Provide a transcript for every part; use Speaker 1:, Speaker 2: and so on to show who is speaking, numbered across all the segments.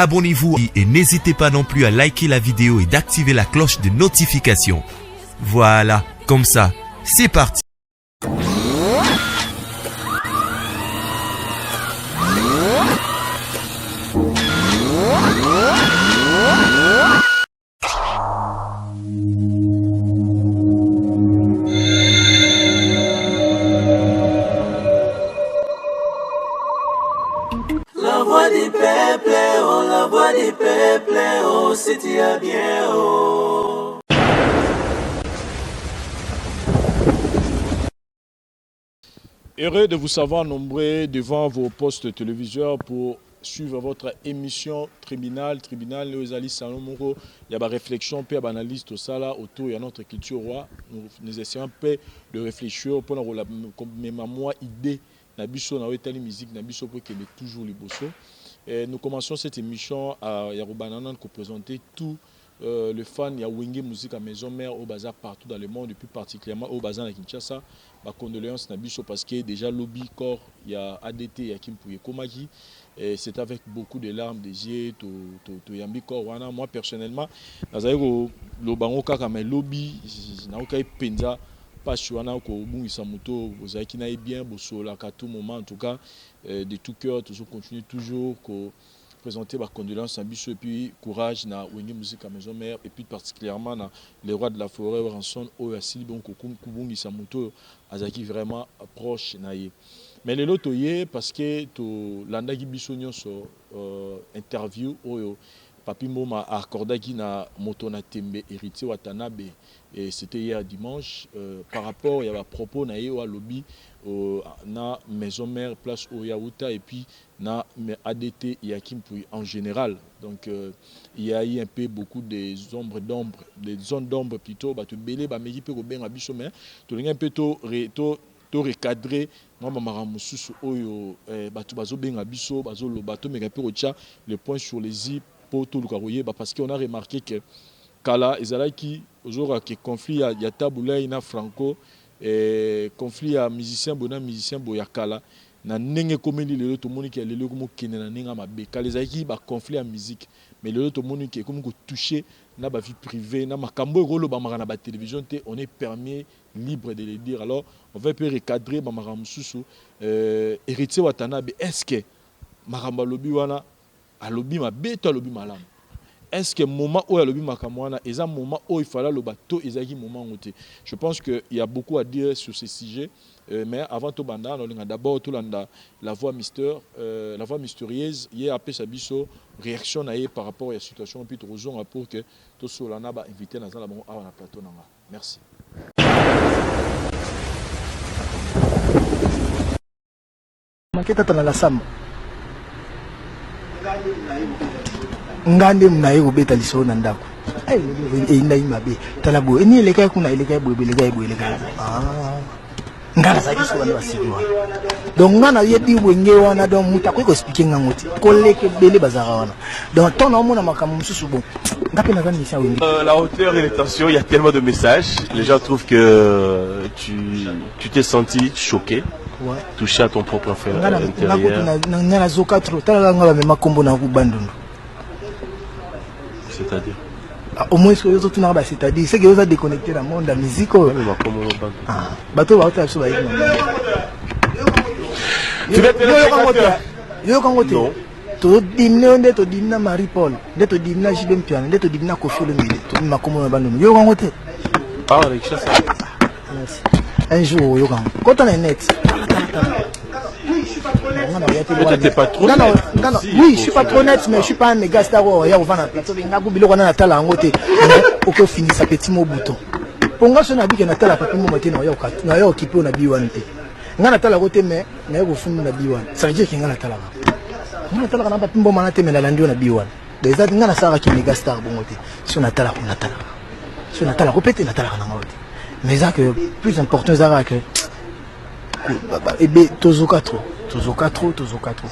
Speaker 1: abonnez-vous et n'hésitez pas non plus à liker la vidéo et d'activer la cloche de notification. Voilà, comme ça, c'est parti.
Speaker 2: La voix du peuple, oh, la voix du peuple, oh, c'était bien, oh.
Speaker 3: Heureux de vous savoir nombreux devant vos postes téléviseurs pour suivre votre émission Tribunal, les Ali Salomoro, il y a des réflexions, puis il y a des analyses, tout ça là, autour de notre culture roi. Nous essayons un peu de réfléchir pour la mémoire, idée. Nabiso na wetali musique nabiso pour qu'il est toujours les bosso. Nous commençons cette émission à Yarobanana pour présenter tout le fan ya Wenge musique à maison mère au bazar partout dans le monde et plus particulièrement au bazar à Kinshasa. Ma condoléance nabiso parce que déjà lobby corps il y a ADT ya Kimpuye Komaki et c'est avec beaucoup de larmes des yeux to yambi corps wana moi personnellement nazaiko lo bango kaka mais lobby na okai penza pas chouana ko bungisa moto ozaki na bien bosola à tout moment en tout cas de tout cœur toujours continuer toujours ko présenter ma condoléance à biso et puis courage na Wenge musique à maison mère et puis particulièrement na les rois de la forêt ranson o asili bon ko bungisa moto azaki vraiment proche na ye mais les loto ye parce que to landaki biso nyonso interview oyo Papi Moma a accordé qui na Motona Tembe héritier Watanabe et c'était hier dimanche par rapport il y a un propos na yo lobby na maison mère place au Yaouta et puis na ADT Yakimpui en général donc il y a eu un peu beaucoup des zones d'ombre plutôt bah tu belé bah mais peut bien abisso mais tu un peu to recadrer moi mama mususu oyo batu bazo benga biso bazo lo bato mais peu le point sur les i pour tout le carouiller parce qu'on a remarqué que Kala ezalaki aujourd'hui que conflit ya tabula ina franco conflit ya musicien boya Kala na nenge komeli lelo to moni ke lelo ko kene na ninga mabe Kala ezalaki ba conflit ya musique mais lelo to moni ke comme ko toucher na ba vie privée na makambo rolo ba mara na ba télévision te on est permis libre de le dire alors on va peu recadrer ba mara mususu héritier Watanabe est-ce que maramba lobi wana alobi mabe to alobi malamu est-ce que moment où alobi makamwana et ça moment où il fallait le bateau ezaki moment ngote je pense que il y a beaucoup à dire sur ce sujet mais avant tout banda on a d'abord tout la voix mystérieuse hier après sabiso réaction na par rapport à la situation puis raison pour que tout cela na ba invité na la bon à plateau nanga merci
Speaker 4: maketa tana la samba ngande mnaye kubeta liso na ndako ndai mabe talabo eni eleka kuna eleka eleka ngana zaki so wana basiwa donc ngana yedi Wenge wana donc mutako ko expliquer ngangoti koleke bele bazara wana donc ton omona makambo mususu bon ngape na kanisa Wenge
Speaker 5: la hauteur et les tensions il y a tellement de messages les gens trouvent que tu t'es senti choqué ouais. Touché à ton propre frère intérieur
Speaker 4: ngana zoka trop tala ngala mema kombo na kubandundu
Speaker 5: c'est-à-dire
Speaker 4: au moins ce que les autres n'ont pas c'est-à-dire c'est que vous avez déconnecté dans le monde de la musique bateau va être sur yo to dimna nde to dimna Marie Paul nde to dimna Jibem Piano nde to dimna Kofi Olomide to makomo na bandu yo kangote
Speaker 5: avec ça
Speaker 4: un jour yo kango quand on est net oui, je suis pas trop net, mais je suis pas un méga star. Il y a un plateau, il y a un billet, on a un angoté. On peut finir sa petit mot bouton. Pour moi, je n'ai pas de la papier, moi, il y a occupé on a biwan. Il y a un côté, mais il y a un fond de biwan. Ça veut dire qu'il y a un talent. Il y a un papier, bon, mais la langue, on a biwan. Des autres, il y a un star qui est méga star. Si on a talent, on a talent. Si on a talent, répétez, on a talent. Mais ça, que plus important, c'est que. Et bien, Tozoka trop.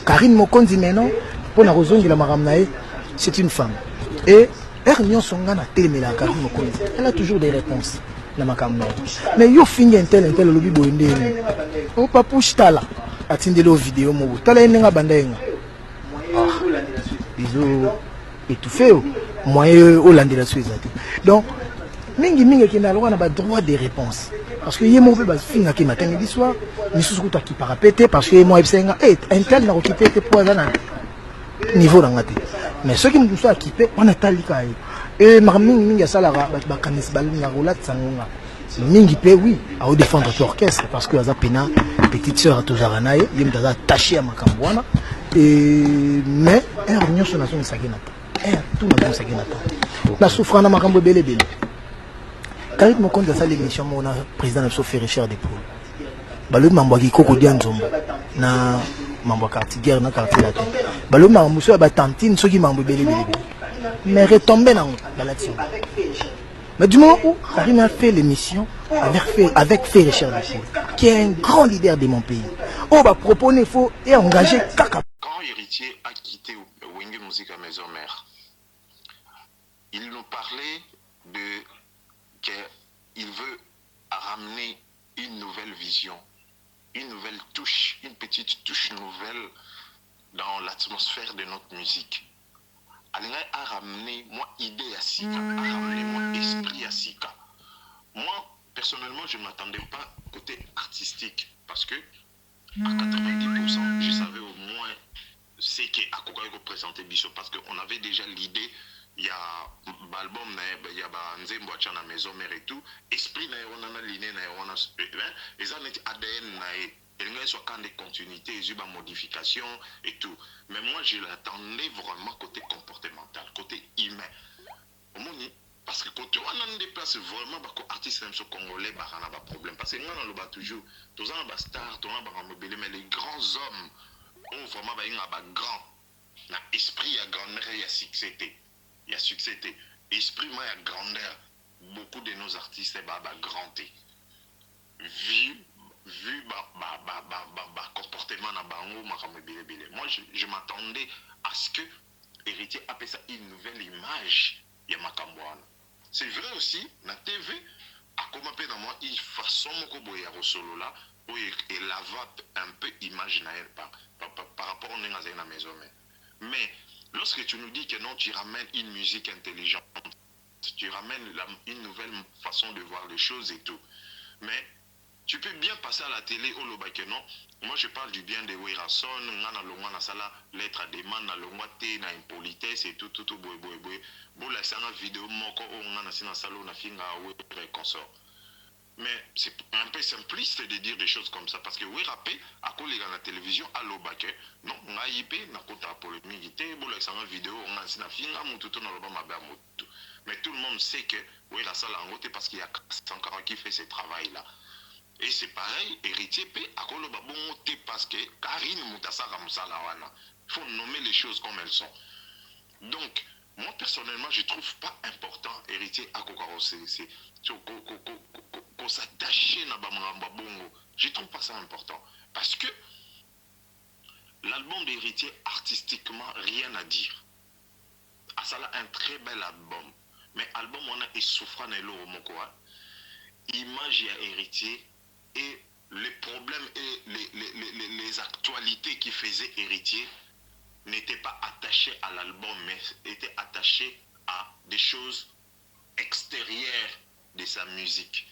Speaker 4: Karine Mokondi maintenant, pour la raison de la Maramnae, c'est une femme. Et Hermione Songana télémela Karine Mokondi. Elle a toujours des réponses. Mais yo fini un tel lobby boende. O papouche tala. Atinde lo vidéo mo. Tala enga bandenga. ils ont étouffé moyen Hollandais sur les athées. Donc mingi qui n'a pas droit de réponse parce que yé mauvais bas finga qui matin et soir ni sous kuta qui parapété parce que moi ebsenga un tel n'a occupé que pour un niveau dans la tête mais ceux qui nous sont équipés on a talika et mingi ça la ba kanis bal na roulade sangonga mingi pe oui à défendre l'orchestre parce que za pena petite sœur toujours nae yem daza attaché à makambwana et mais un réunion sur nation sakina tout na sakina na souffrant na makambo belé quand je me compte de ça l'émission mon président de Sophie Richard Depoul balo mambo ki koko dia nzombo na mambo quartier guerre na quartier latin balo mambo so ba tantine soki mambo belé mais retomber dans l'action. Mais du moment où Karim a fait l'émission avec Fé Richard Depoul qui est un grand leader de mon pays, on va proposer faut et engager Kaka.
Speaker 6: Quand Héritier a quitté Wenge Musique à Maison Mère, il nous parlait de qu'il veut ramener une nouvelle vision, une nouvelle touche, une petite touche nouvelle dans l'atmosphère de notre musique. Alinga a ramené moi idée à Sika, a ramené moi esprit à Sika. Moi, personnellement, je ne m'attendais pas côté artistique parce que à 90%, je savais au moins ce qu'Akoka représentait Bissot parce qu'on avait déjà l'idée. Il y a l'album, il y a Nzembo Achana Maison Mère et tout. Esprit, on a liné, on a ADN, il y a soit quand des continuités, il y a des modifications et tout. Mais moi, je l'attendais vraiment côté comportemental, côté humain. Parce que quand on a des places vraiment, les artistes congolais, il y a un problème. Parce que nous, on a toujours, tous les stars, tous les mais les grands hommes ont vraiment un grand. L'esprit, il y a grandeur, il y a succès. Il y a succès. Esprit, il y a grandeur. Beaucoup de nos artistes, il y a grand. Vu comportement na bango moi je m'attendais à ce que Héritier appelle ça une nouvelle image ya makambwana. C'est vrai aussi na TV a comment dans moi une façon moko boya solo là où il lava un peu image na elle par rapport à na maison mais lorsque tu nous dis que non tu ramènes une musique intelligente, tu ramènes une nouvelle façon de voir les choses et tout, mais tu peux bien passer à la télé au Lobake, non? Moi, je parle du bien de Werason, na longwa na sala lettre à demande, na longwa te, na impolitesse et tout, boy. Bon, là, c'est une vidéo, moko, on a sina salo, na finga, et consort. Mais c'est un peu simpliste de dire des choses comme ça, parce que Werapé, à quoi les gars la télévision, à Lobake, non? On a hypé, na kota polémique, bon, là, c'est une vidéo, on a sina finga, moutou, na loba mabe moutou. Mais tout le monde sait que Werasala en gote parce qu'il y a Sankara qui fait ce travail-là. Et c'est pareil, Héritier P, à quoi le babon parce que Karine Moutasara Moussalawana. Il faut nommer les choses comme elles sont. Donc, moi personnellement, je ne trouve pas important, Héritier à Kokaro, c'est qu'on s'attache à Babongo. Je ne trouve pas ça important. Parce que l'album d'Héritier, artistiquement, rien à dire. Ah, ça a un très bel album. Mais album, on a essouffrant et l'eau image et Héritier. Et les problèmes et les actualités qui faisaient Héritier n'étaient pas attachés à l'album, mais étaient attachés à des choses extérieures de sa musique.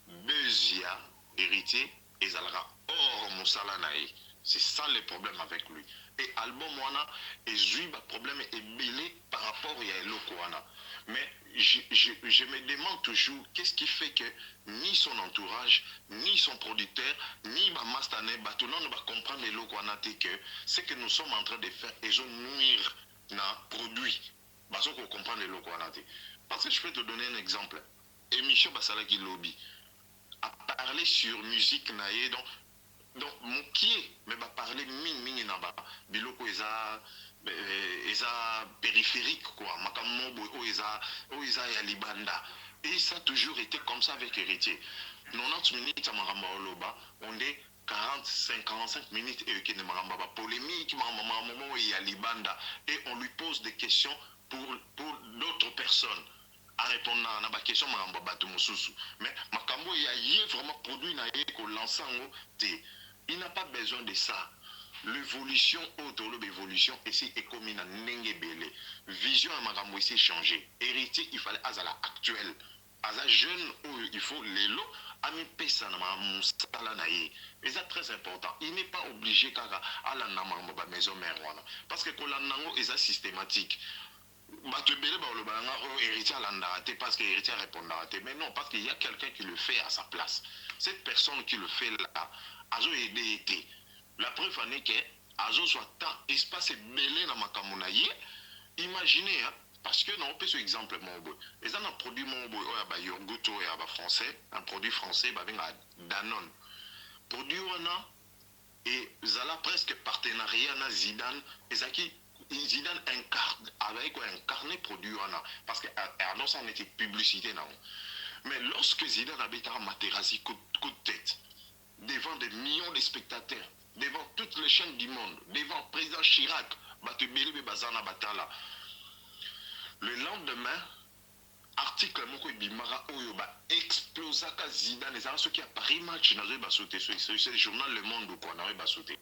Speaker 6: Bezia, Héritier, et Zalra, or Moussalanaï. C'est ça le problème avec lui. Et album Wana, et j'ai un problème est belé par rapport à Elokoana. Mais je me demande toujours qu'est-ce qui fait que ni son entourage, ni son producteur, ni ma master, tout le monde ne va comprendre Elokoana que ce que nous sommes en train de faire, ils ont nuire dans produit. Parce qu'on comprend Elokoana. Parce que je peux te donner un exemple. Émission Basalaki Lobby a parlé sur musique naïe, donc mon qui mais va parler ming naba biloko eza périphérique quoi makambo eza ya libanda et ça a toujours été comme ça avec Héritier 90 minutes à maramba oloba on est 45 minutes et qui ne maramba polémique maramba ya libanda et on lui pose des questions pour d'autres personnes à répondre à la question maramba bato mususu mais makambo ya vraiment produit na ko lançango te. Il n'a pas besoin de ça. l'évolution autour de l'évolution ici est comme une nengebele vision à magambo ici changé héritier il fallait azala actuel aza jeune où il faut l'élo ami pesa na musala na ye et c'est très important il n'est pas obligé kaka ala na ba maison mère wana parce que kolanango est systématique bato ebele balobanga oyo héritier alandaka te parce que héritier répondaka te mais non parce qu'il y a quelqu'un qui le fait à sa place cette personne qui le fait là azo aidé été la preuve en est que azo soit tant espace ebele na makambo na ye imaginez hein, parce que non peut ce exemple mon boy et ça un produit mon boy oya ba yogurt oya ba français un produit français ba benga Danone produit wana et zala presque partenariat na Zidane ezaki Zidane incarne avec quoi incarné produit wana parce que annonce en était publicité non mais lorsque Zidane habite à Materazzi coup de tête devant des millions de spectateurs devant toutes les chaînes du monde devant le président Chirac batu belebe bazana batala le lendemain article moko bimara oyo ba explosa ka Zidane ezala ceux qui a Paris match na ba sauter ce journal Le Monde quoi na ba sauter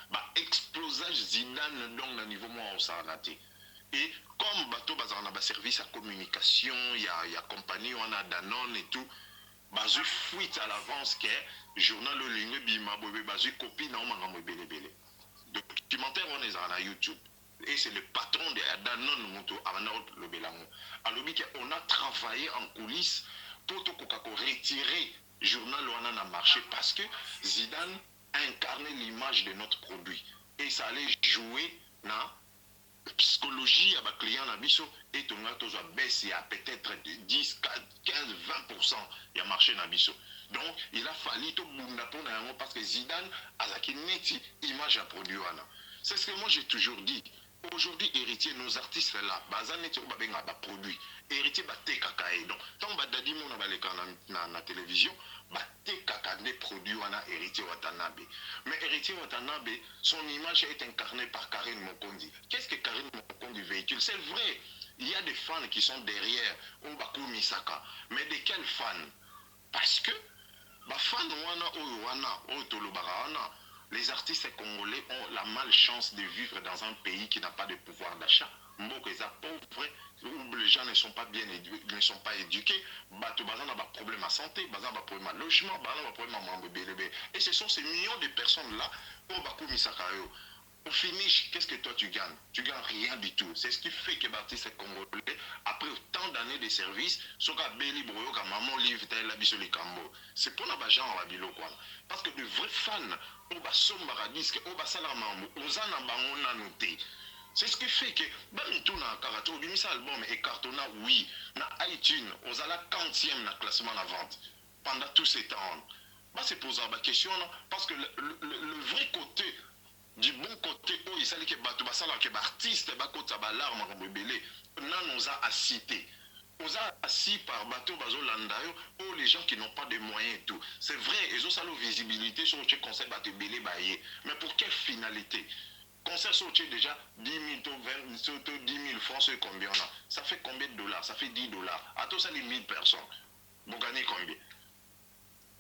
Speaker 6: ba explosage Zidane donc na niveau moi on raté et comme bateau bazana ba service à communication il y a compagnie on a Danone et tout bazu fuite à l'avance que journal le ligne bima bobe bazu copie na mangambo belebele documentaire on est à YouTube et c'est le patron de Danone moto avana le belango alobi que on a travaillé en coulisses pour to kokako retirer journal on a marché parce que Zidane incarner l'image de notre produit et ça allait jouer na psychologie à client na biso et ton a toujours baissé à peut-être 10 15 20% il a marché na biso donc il a fallu tout bunda pour na parce que Zidane azaki neti image à produit wana c'est ce que moi j'ai toujours dit aujourd'hui héritier nos artistes là bazane neti ba benga ba produit héritier ba tekaka donc tant ba dadi mona ba leka na télévision baté kakane produit wana héritier Watanabe mais héritier Watanabe son image est incarnée par Karine Mokondi. Qu'est-ce que Karine Mokondi véhicule? C'est vrai il y a des fans qui sont derrière Obaku Misaka mais de quels fans? Parce que ba fans wana tolobara wana les artistes congolais ont la malchance de vivre dans un pays qui n'a pas de pouvoir d'achat mboko eza pauvre où les gens ne sont pas bien éduqués, ne sont pas éduqués, bato bazana ba problème à santé, bazana ba problème à logement, bazana ba problème à mambo belebe. Et ce sont ces millions de personnes là au baku misaka yo. Au finish, qu'est-ce que toi tu gagnes? Tu gagnes rien du tout. C'est ce qui fait que Baptiste Congolais, après autant d'années de service, soka beli broyo ka maman livre tel la biso likambo. C'est pour la gens à bilo quoi. Parce que de vrais fans, au ba somba disque, au ba salamambo, ozana bango na noté. C'est ce qui fait que tout na karato bimisa album et cartonna oui na iTunes aux à la 40e na classement la vente pendant tous ces temps. Bah c'est poser la question non? Parce que le vrai côté du bon côté où il s'allait que bato basala que artiste ba kota ba larme comme belé na nous a cité. Nous a assis par bateau bazo landayo ou les gens qui n'ont pas de moyens et tout. C'est vrai, ils ont ça la visibilité sur le concept bateau belé baillé. Mais pour quelle finalité? Concert sorti déjà 10 000, 20 000, 10 000 francs, c'est combien on a? Ça fait combien de dollars? Ça fait 10 dollars. À tout ça, les 1000 personnes. Vous gagnez combien?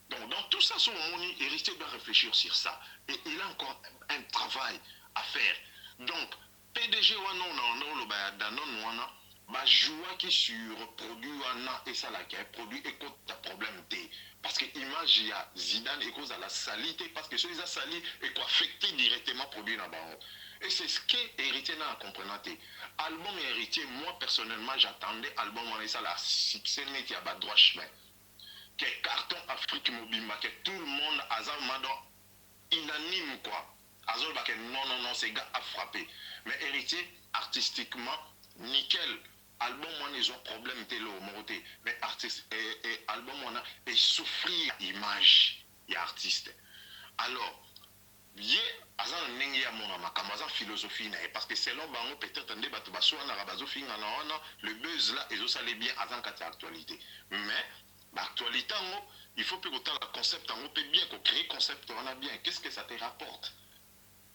Speaker 6: Donc, dans tout ça, son money, héritier doit réfléchir sur ça. Et il a encore un travail à faire. Donc, PDG, Danone, joue qui sur produit, et ça, là, qui est produit, et quand tu as problème, parce que l'image, il y a Zidane et cause à la salité, parce que celui qui a sali et quoi affecté directement produit dans le baron. Et c'est ce qu'est héritier n'a comprenant. Album héritier, moi personnellement, j'attendais album on est ça la succès net il y a pas droit chemin. Que carton Afrique Mobimba, que tout le monde Azal Madon unanime quoi. Azol que non, ces gars a frappé. Mais héritier, artistiquement, nickel. Album on ils ont problème télo monté mais artiste et album on a et souffrir image et artiste alors yé azan nengi ya mona makambaza philosophie parce que selon bango peut-être ndé bato baswa na bazofi na le buzz là ils osale bien azan kata actualité mais l'actualité il faut que le concept en peut bien qu'on crée concept on a bien qu'est-ce que ça te rapporte?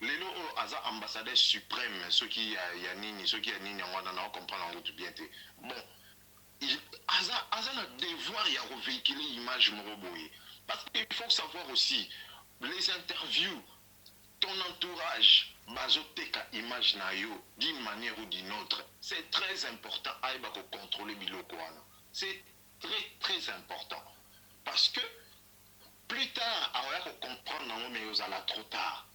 Speaker 6: Les lots Aza ambassadeur suprême, ceux qui y a nini, ceux qui y a nini, on comprend en route bien. Bon, Aza a devoir y a véhiculer l'image moroboye. Parce qu'il faut savoir aussi, les interviews, ton entourage, bazoteka image na yo d'une manière ou d'une autre. C'est très important à contrôler bilokwana. C'est très très important. Parce que plus tard, on va comprendre mais aux ala trop tard.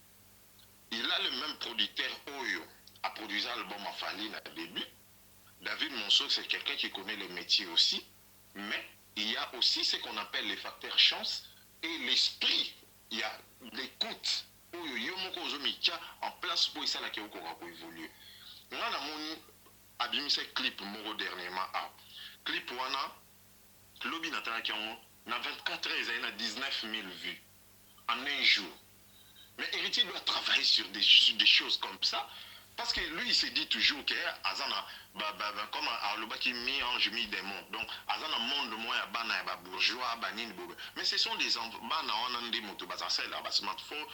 Speaker 6: Il a le même producteur Oyo a produit l'album à Faline au début. David Monceau, c'est quelqu'un qui connaît le métier aussi. Mais il y a aussi ce qu'on appelle les facteurs chance et l'esprit. Il y a l'écoute. Oyo yomoko ozomikia en place pour ça la qui évoluer. On a mon abîmé ce clip moro dernièrement. Clip wana lobby natana qui ont 24 heures il y a 19 000 vues en un jour. Mais Héritier doit travailler sur des choses comme ça. Parce que lui, il se dit toujours que Azana, comme Alobaki mis en mi démon. Donc, Azana monde moi ya bana ya bourgeois, banine bobe. Mais ce sont des bana on a des motos basacel, smartphone,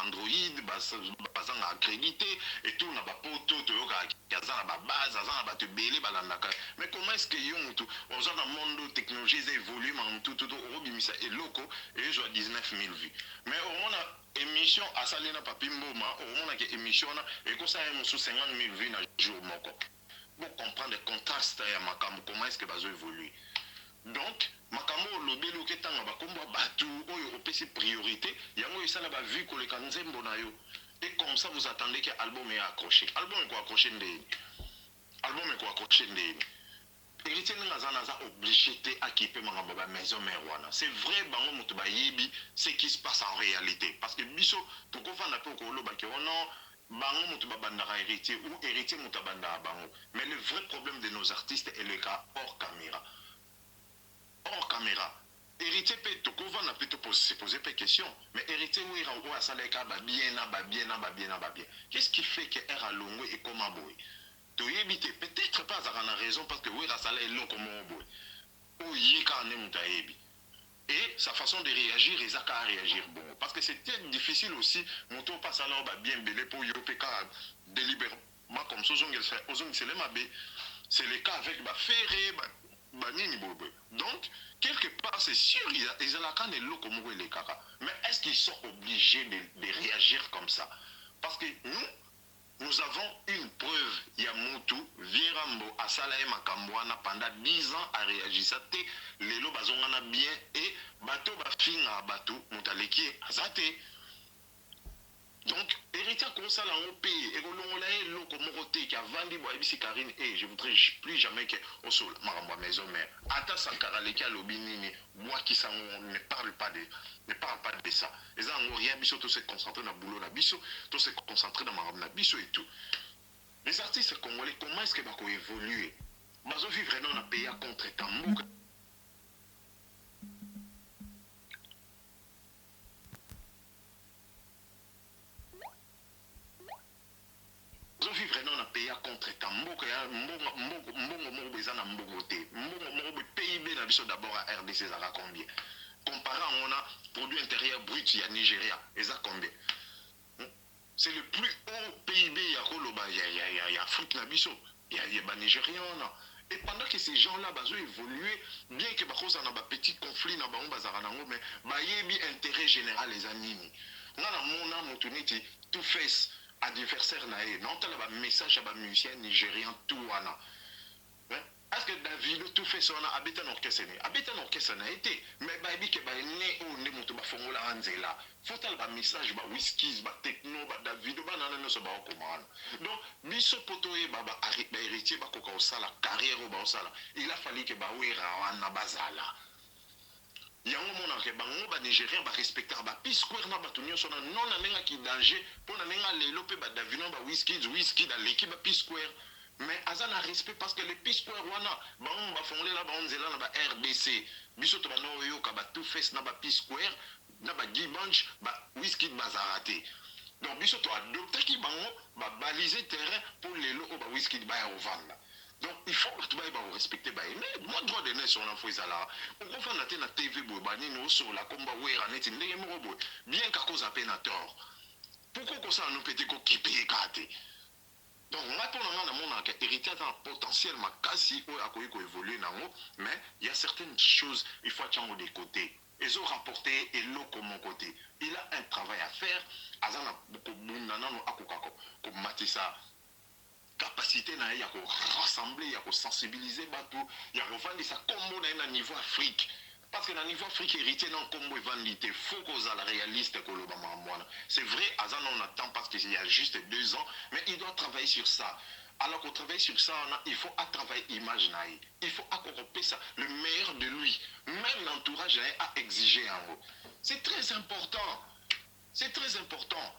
Speaker 6: Android, bazanga accrédité et tout na ba poto to yoka Azana ba base, Azana ba te belé balandaka. Mais comment est-ce que yon tout on a monde technologie évolue en tout robimisa et loco et je 19 000 vues. Mais on a émission à Salina Papimboma, au moins que émission et que ça est sous 50 000 vues dans jour moko. Pour comprendre le contraste à Makamo, comment est-ce que va évoluer. Donc, Makamo lobby lo ketanga ba kombo batu oyo opesi priorité, yango isala ba vu ko le kanzembo na yo. Et comme ça vous attendez que l'album est accroché. Album est quoi accroché ndé. Album est quoi accroché ndé. Héritier Nazanaza obligé à équiper ma maison Merwana. C'est vrai, bango mutuba yebi, ce qui se passe en réalité. Parce que biso, pour qu'on fasse un peu au lobby, non, bango mutuba bandara héritier ou héritier mutabanda bango. Mais le vrai problème de nos artistes est le cas hors caméra. Hors caméra. Héritier peut tout qu'on va plutôt se poser des questions. Mais héritier oui, il a saleka bien. Qu'est-ce qui fait que R a longue et comment boy? Peut-être pas à la raison parce que oui, ça est long comme on boit. Et sa façon de réagir, il a réagir bon. Parce que c'était difficile aussi, mon tour passe alors bien belé pour Yopeka délibérément comme ça, c'est le cas avec Ferré, donc, quelque part, c'est sûr, ils ont la canne et l'eau comme les caca. Mais est-ce qu'ils sont obligés de réagir comme ça? Parce que nous avons une preuve. Yamutu, Virambo, Asalae Makambouana, pendant 10 ans, a réagi. Ça, les lots bazongana bien et bateau bafinga bateau, Moutaleki, Azate. Donc, héritier comme ça, là, on paye. Et on a l'eau comme roté qui a vendu, Boabisi Karine, et je voudrais plus jamais que au sol, ma maison mère. Ata Sankara, les cas, l'obinini, moi qui s'en ne parle pas de ça. Les gens n'ont rien, biso, tout se concentrer dans le boulot, la biso, tout se concentrer dans ma biso et tout. Les artistes congolais, comment est-ce qu'ils vont évoluer? Bazo vivre dans un pays à contre-temps. Nous vivons dans un pays à contre-temps. PIB d'abord à RDC, ça a combien? Comparé à on a produit intérieur brut, il y a Nigeria, et ça combien? C'est le plus haut PIB, il y a Afrique, il y a Nigérien. Et pendant que ces gens-là ont évolué, bien que on a un petit conflit, mais il y a intérêt général les animes. On a mon tout fait. Adversaire naé non t'as le message à les musiciens nigériens tout wana est-ce que David tout fait ça on a habité en orchestre n'a été mais baby que né ou né moto ba fongola anzela faut t'as le message ba whisky ba techno ba David ba nana no so ba commande donc biso poto e baba héritier ba koka osala carrière ba osala il a fallu que ba wera wana bazala yango mona ke bango ba nigérien ba respecter ba P-Square na ba tunyo sona non na nenga ki danger pour na nenga lelo pe ba davino ba whisky dans l'équipe ba P-Square mais azana respect parce que le P-Square wana bango ba fondé la ba onzela na ba RDC biso to ba no yo ka ba tout face na ba P-Square na ba Gibanch ba whisky bazarate donc biso to adopter ki bango ba baliser terrain pour lelo ba whisky ba ya ovanda. Donc il faut que tu vas respecter mais moi droit de naître sur l'info là on va na TV bani sur la combat wera net bien qu'à cause à peine à tort pourquoi que ça nous pété ko kiper kate donc maintenant on a mon héritier un potentiel ma quasi ou à quoi évoluer nango mais il y a certaines choses il faut attendre des côtés Ils ont rapporté et l'eau comme mon côté. Il a un travail à faire. Azana beaucoup de comme Matissa. Capacité na ya ko rassembler, ya ko sensibiliser bateau, ya ko vendre ça combo na niveau Afrique. Parce que dans le niveau Afrique, héritier non combo vendité, faut qu'on soit réaliste que le c'est vrai, Azan on attend parce qu'il y a juste 2 ans, mais il doit travailler sur ça. Alors qu'on travaille sur ça, il faut travailler image naï. Il faut accrocher ça, le meilleur de lui. Même l'entourage a exigé en haut. C'est très important. C'est très important.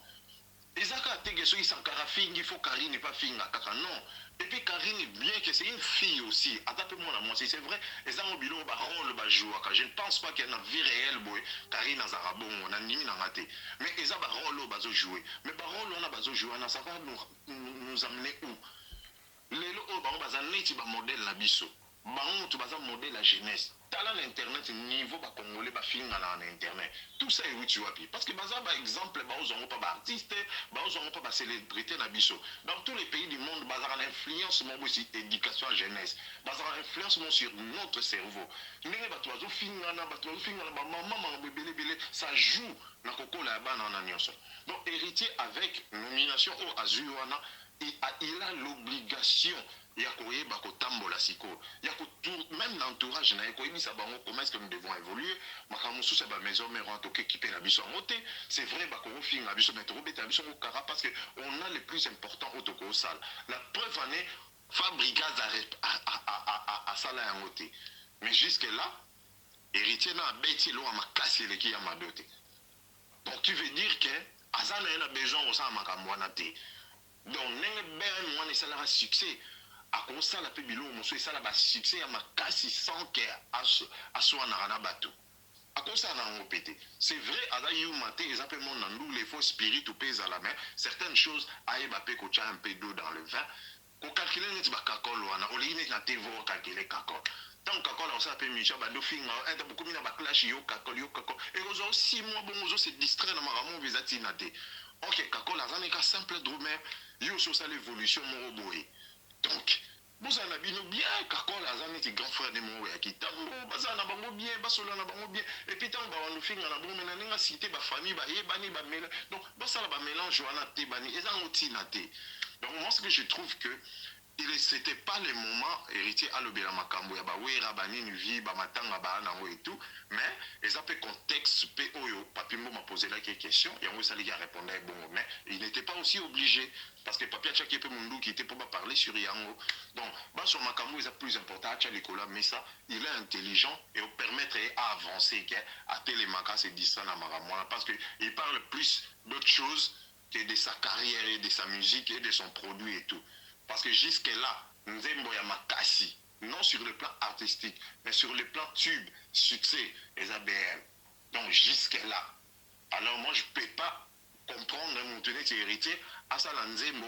Speaker 6: Et ça, il faut Karine n'est pas fille. Non. Et puis Karine, bien que c'est une fille aussi. Moi, c'est vrai. Et ça, je ne pense pas qu'il y a une vie réelle. Karine a Zarabon, on a Nimi Nangate. Mais ils ont un rôle au jouer. Mais par rôle, on a besoin de jouer. Ça va nous amener où? Les lots, on a un modèle la biso. On a un modèle la jeunesse. Talent l'internet niveau ba congolais ba film en internet tout ça est où tu vois parce que baza par exemple ba ozongo pas artiste ba ozongo pas célébrité na biso dans tous les pays du monde baza l'influence mon aussi éducation à jeunesse baza influence mon sur notre cerveau ndenge ba toazo finga na ba maman bébé bébé ça joue na kokola ba na nyonso donc héritier avec nomination au azuana il a l'obligation il y a même l'entourage comment est-ce que nous devons évoluer c'est vrai parce qu'on a le plus important au salle la preuve année fabriquer à salle à côté mais jusque là héritier n'a bêti l'eau à ma casse le qui a ma doté donc tu veux dire que Azana a besoin au sein de ma donc ben moi ça a succès à cause ça la peu bilo monsieur ça la succès à ma casse sans que à soit na bateau à cause ça na pété c'est vrai à la you maté ils appellent mon nandou les faux spirit ou pèse à la main certaines choses aïe bape ko un peu d'eau dans le vin ko calculer net ba kakol wana oli net na tevo calculer kakol tant kakol on s'appelle Michel bando finga et beaucoup mina ba clash yo kakol et aux 6 mois bon aux se distraire na maramon visati naté ok kakol la zane ka simple drôme yo sur ça l'évolution mon roboé donc vous en avez bien kakol la zane ti grand frère de mon ya ki tango bazana bango bien basola na bango bien et puis tant ba wanu finga na bon mena nga cité ba famille ba yebani ba mélange donc ba ça ba mélange wana te bani et ça oti naté donc moi ce que je trouve que c'était pas le moment héritier à l'obéla makambo ya ba wera bani ni vie ba matanga ba na et tout mais ils appellent contexte POYO Papimbo m'a posé la question et on ça les gars répondaient bon mais il n'était pas aussi obligé parce que Papia Tchaki peut mon qui était pour pas parler sur Yango donc ba sur makambo est plus important à l'école mais ça il est intelligent et permettre à avancer à télémaka c'est dit ça na maramona parce que il parle plus d'autres choses que de sa carrière et de sa musique et de son produit et tout. Parce que jusque-là, Nzembo Yamakasi, non sur le plan artistique, mais sur le plan tube, succès, les ABM. Donc jusque-là. Alors moi, je ne peux pas comprendre mon tenue héritier, à ça Nzembo,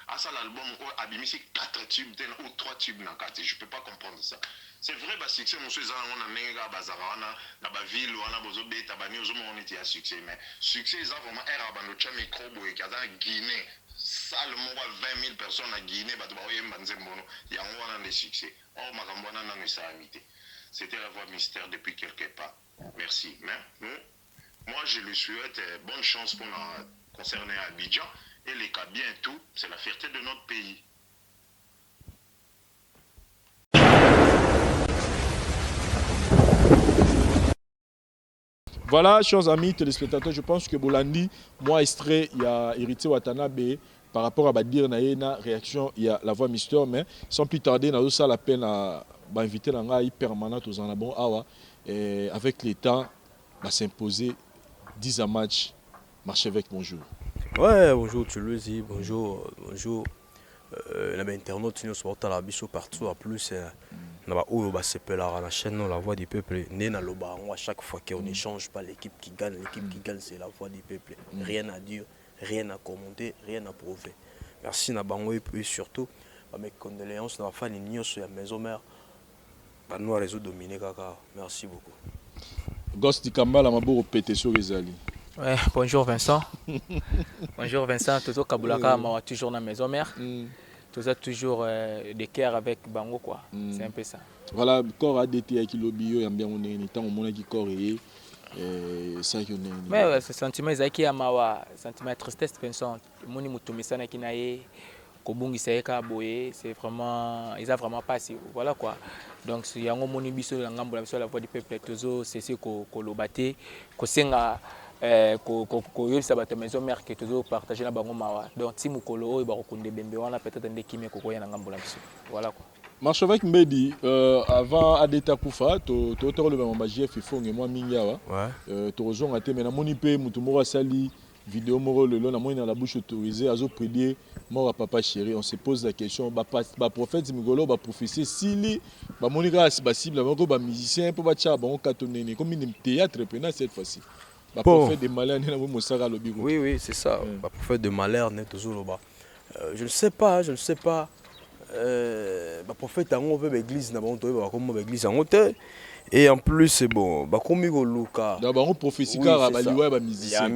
Speaker 6: à ça l'album, à Bimisi 4 tubes ou 3 tubes dans 4. Je ne peux pas comprendre ça. C'est vrai, bah, succès, mon succès, on a Menga, Bazarana, dans la ville, on a besoin de Tabani, on était à succès. Mais succès, c'est vraiment un rabanocha micro, et qu'il y a Guinée. Salement 20 000 personnes à Guinée, il y a un des succès. Oh, Makambouana n'a pas amité. C'était la voix mystère depuis quelque part. Merci. Mais moi, je lui souhaite bonne chance pour concerner Abidjan. Et les cas bien tout, c'est la fierté de notre pays.
Speaker 3: Voilà, chers amis téléspectateurs, je pense que Bolandi, moi, extrait, il y a héritier Watanabe par rapport à Badir Naena, réaction, il y a la voix mystère, mais sans plus tarder, nous avons la peine à inviter l'anga permanent aux Anabon Awa, et avec les temps, s'imposer 10 à match, marcher avec bonjour.
Speaker 7: Ouais, bonjour Toulouse, bonjour, bonjour. Les internautes, nous sommes à la bicho partout, en plus. La chaîne La Voix du Peuple, à chaque fois qu'on n'échange pas l'équipe qui gagne, c'est La Voix du Peuple. Rien à dire, rien à commenter, rien à prouver. Merci Nabango et puis surtout, mes condoléances à la fin de la maison mère. Nous réseau dominé kaka. Merci beaucoup.
Speaker 3: Gosti Kambala Maboro pété sur les alliés.
Speaker 8: Ouais, bonjour Vincent. Bonjour Vincent, Toto Kabulaka, toujours dans la maison mère. Tout ça toujours des cœurs avec Bango quoi. C'est un peu ça.
Speaker 3: Voilà, corps a dété avec le bio et bien on est temps au monde qui corps et ça qui est
Speaker 8: mais ce sentiment ezaki ya mawa sentiment de tristesse pensant moni mutumisana kinaye kobungisa eka boye c'est vraiment ils a vraiment passé voilà quoi donc si yango moni biso na ngambo la biso la voix du peuple tozo c'est ko lobate ko senga ko yebisa bato maison mère que tozo partager na bango mawa donc ti mukolo oyo ba kokunde bembe wana peut-être ndeki me ko ya na ngambo la biso voilà quoi.
Speaker 3: Marche avec Mbedi, avant Adeta Koufa, tu as le même JF et Fong et moi Mingawa. Tu rejoins à tes mais na moni pe mutumora sali vidéo moro le long na moni dans la bouche autorisée azo prier mort à papa chéri. On se pose la question ba prophète Migolo ba prophétie sili ba moni ga ba cible ba ko ba musicien pour ba tcha ba on katonene comme une théâtre pena cette fois-ci. Ba prophète de malheur na mo sara lobi.
Speaker 7: Oui, c'est ça. Ba prophète de malheur n'est toujours là-bas. Je ne sais pas. Bah prophète en veut l'église na bon toi comme l'église en hôtel et en plus c'est bon bah comme Luka
Speaker 3: d'abord on prophétie car baliwa ba musicien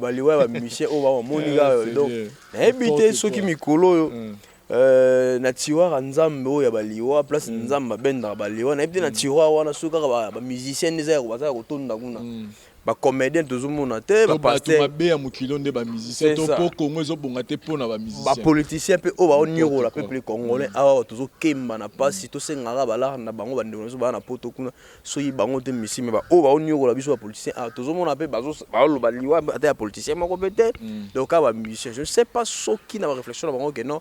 Speaker 7: baliwa ba musicien o ba moniga donc habité ceux qui mikolo na tiroir nzambe o ya baliwa place nzamba benda baliwa na habité na tiroir wana suka ba musicien neza ko baza ko tonda kuna ba comédien tozomona te ba pasteur
Speaker 3: ba ya mukilo nde ba musicien to po Congo zo bonga te pona ba musicien
Speaker 7: ba politicien pe o ba oniro la peuple congolais awa tozo kemba na pasi to sengaka bala na bango ba ndeko ba na poto kuna so yi bango te misime ba o ba oniro la biso ba politicien a tozomona pe bazo ba lo ba liwa ata ya politicien moko peut-être donc ba musicien je ne sais pas soki na ba réflexion na bango que non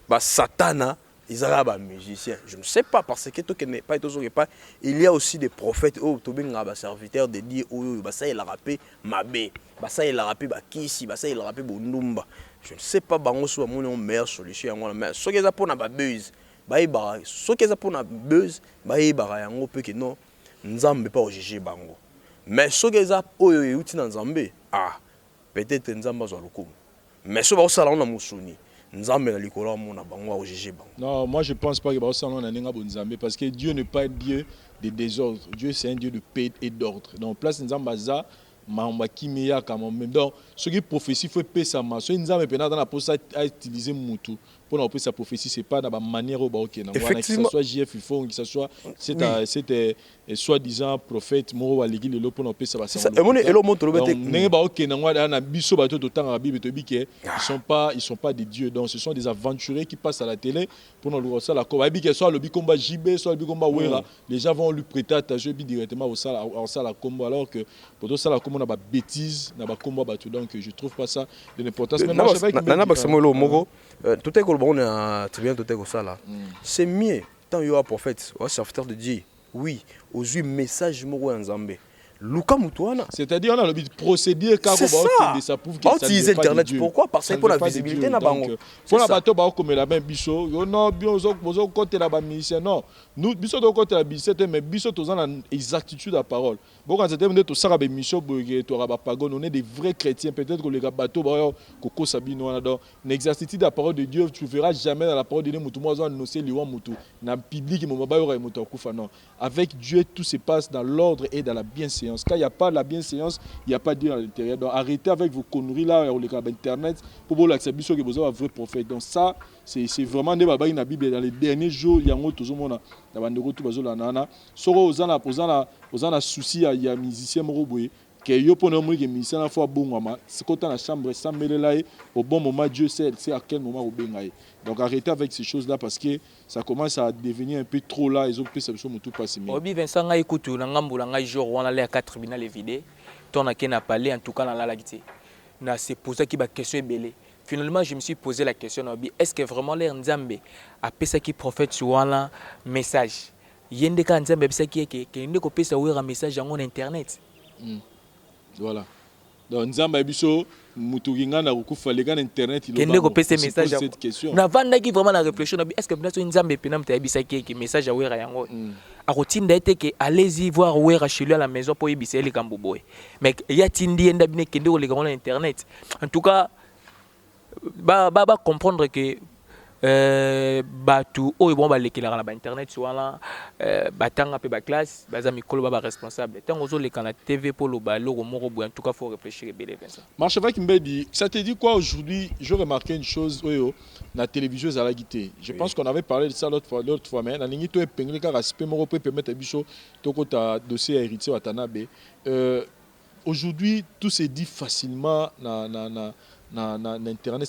Speaker 7: ba satana ils ont des musiciens. Je ne sais pas parce que il y a aussi des prophètes oh des serviteurs de dire oh ça il a rappé Mabé, ça il a rappé Kisi, ça il a rappé Bondumba. Je ne sais pas bango soit mon meilleure solution mais ce qu'ils a pour na buzz, ce qu'ils a pour na buzz, yango peut que non nzambe pas juger bango. Mais ce qu'ils a oh uti na nzambe peut-être nzamba zo lokumu. Mais ce ba sala on na musuni. Non,
Speaker 3: moi je pense pas que parce que Dieu n'est pas un Dieu de désordre. Dieu c'est un Dieu de paix et d'ordre. Donc place Nzambaza, Mambakimiya quand même. Donc ce qui prophétie faut paix ça ma. Ce Nzambe pendant la poste à utiliser mutu. Pour nous sa prophétie c'est pas dans la manière au baoké. Que ce soit JF Ifong, que ce soit c'était soi-disant prophète moro aligi le pour nous ça va ça.
Speaker 7: Et mon elo montre le
Speaker 3: bête. N'est pas OK na biso bato de temps à Bible to bi que ils sont pas des dieux. Donc ce sont des aventuriers qui passent à la télé pour nous ça la combat bi que soit le bi combat JB soit le bi combat Wera. Les gens vont lui prêter attention bi directement au ça la combat alors que pour ça la combat na ba bêtise na ba combat bato donc je trouve pas ça de l'importance mais moi je vais
Speaker 7: nana baksamolo moko tout est bon très bien tout est ça là c'est mieux tant il y a prophète ou serviteur de Dieu oui aux yeux message moko en Zambé Luka Mutuana
Speaker 3: c'est-à-dire on a le but procéder car ça prouve que ça
Speaker 7: utilise internet pourquoi parce que pour la visibilité na bango
Speaker 3: pour la bateau ba comme la même biso yo non bien aux côté la ba musicien non nous biso de côté la musicien mais biso tous en exactitude à parole bon quand c'était on ça ba mission to ba pagon on est des vrais chrétiens peut-être que les bateau ba koko sabino donc l'exactitude à parole de Dieu tu verras jamais dans la parole de Dieu mutu moi on annoncer liwa mutu na public mo ba yo mutu kufa non avec Dieu tout se passe dans l'ordre et dans la bienséance. Quand il n'y a pas la bienséance, il n'y a pas Dieu à l'intérieur. Donc arrêtez avec vos conneries là, sur Internet, pour vous l'accepter que vous avez un vrai prophète. Donc ça, c'est vraiment des babas dans la Bible. Dans les derniers jours, il y a un tout le monde dans la Bible. Soro aux souci, il y a un musicien moroboué. Que yo pour nous que musicien la fois bon c'est quand dans la chambre sans mêler là au bon moment Dieu sait à quel moment au bengaï. Donc arrêtez avec ces choses là parce que ça commence à devenir un peu trop là ils ont plus ça tout passer.
Speaker 8: Obi Vincent ngai kutu na ngambo la ngai jour wana le 4 tribunal vidé ton a na parler en tout cas dans la lagité. Na se poser qui ba question belé. Finalement je me suis posé la question Obi est-ce que vraiment les Nzambe a pesa qui prophète sur wana message. Yende ka Nzambe pesa qui que ndeko pesa oira message en internet.
Speaker 3: Voilà. Donc Nzamba biso mutuginga na kufa les gars internet il
Speaker 8: kende ko pese message
Speaker 3: cette question.
Speaker 8: Na vanda qui vraiment la réflexion est-ce que biso Nzamba pena mta yebisa ki message a wera yango. A rotinda ete que allez-y voir wera chez lui à la maison pour yebisa les kamboboy. Mais ya tindi enda bine kende ko les gars internet. En tout cas ba comprendre que Batu oyo bon balekela na ba internet wana batanga pe ba classe baza mikolo ba responsable tant ozoleka na TV pour le baloko moko boy en tout cas faut réfléchir bien ça.
Speaker 3: Marchevêque Mbedi, ça te dit quoi aujourd'hui? Je remarquais une chose oyo na télévision à la guité. Je pense qu'on avait parlé de ça l'autre fois mais na ningi to epengler ka respect moko peut permettre biso to kota dossier héritier Watanabe. Aujourd'hui tout se dit facilement na internet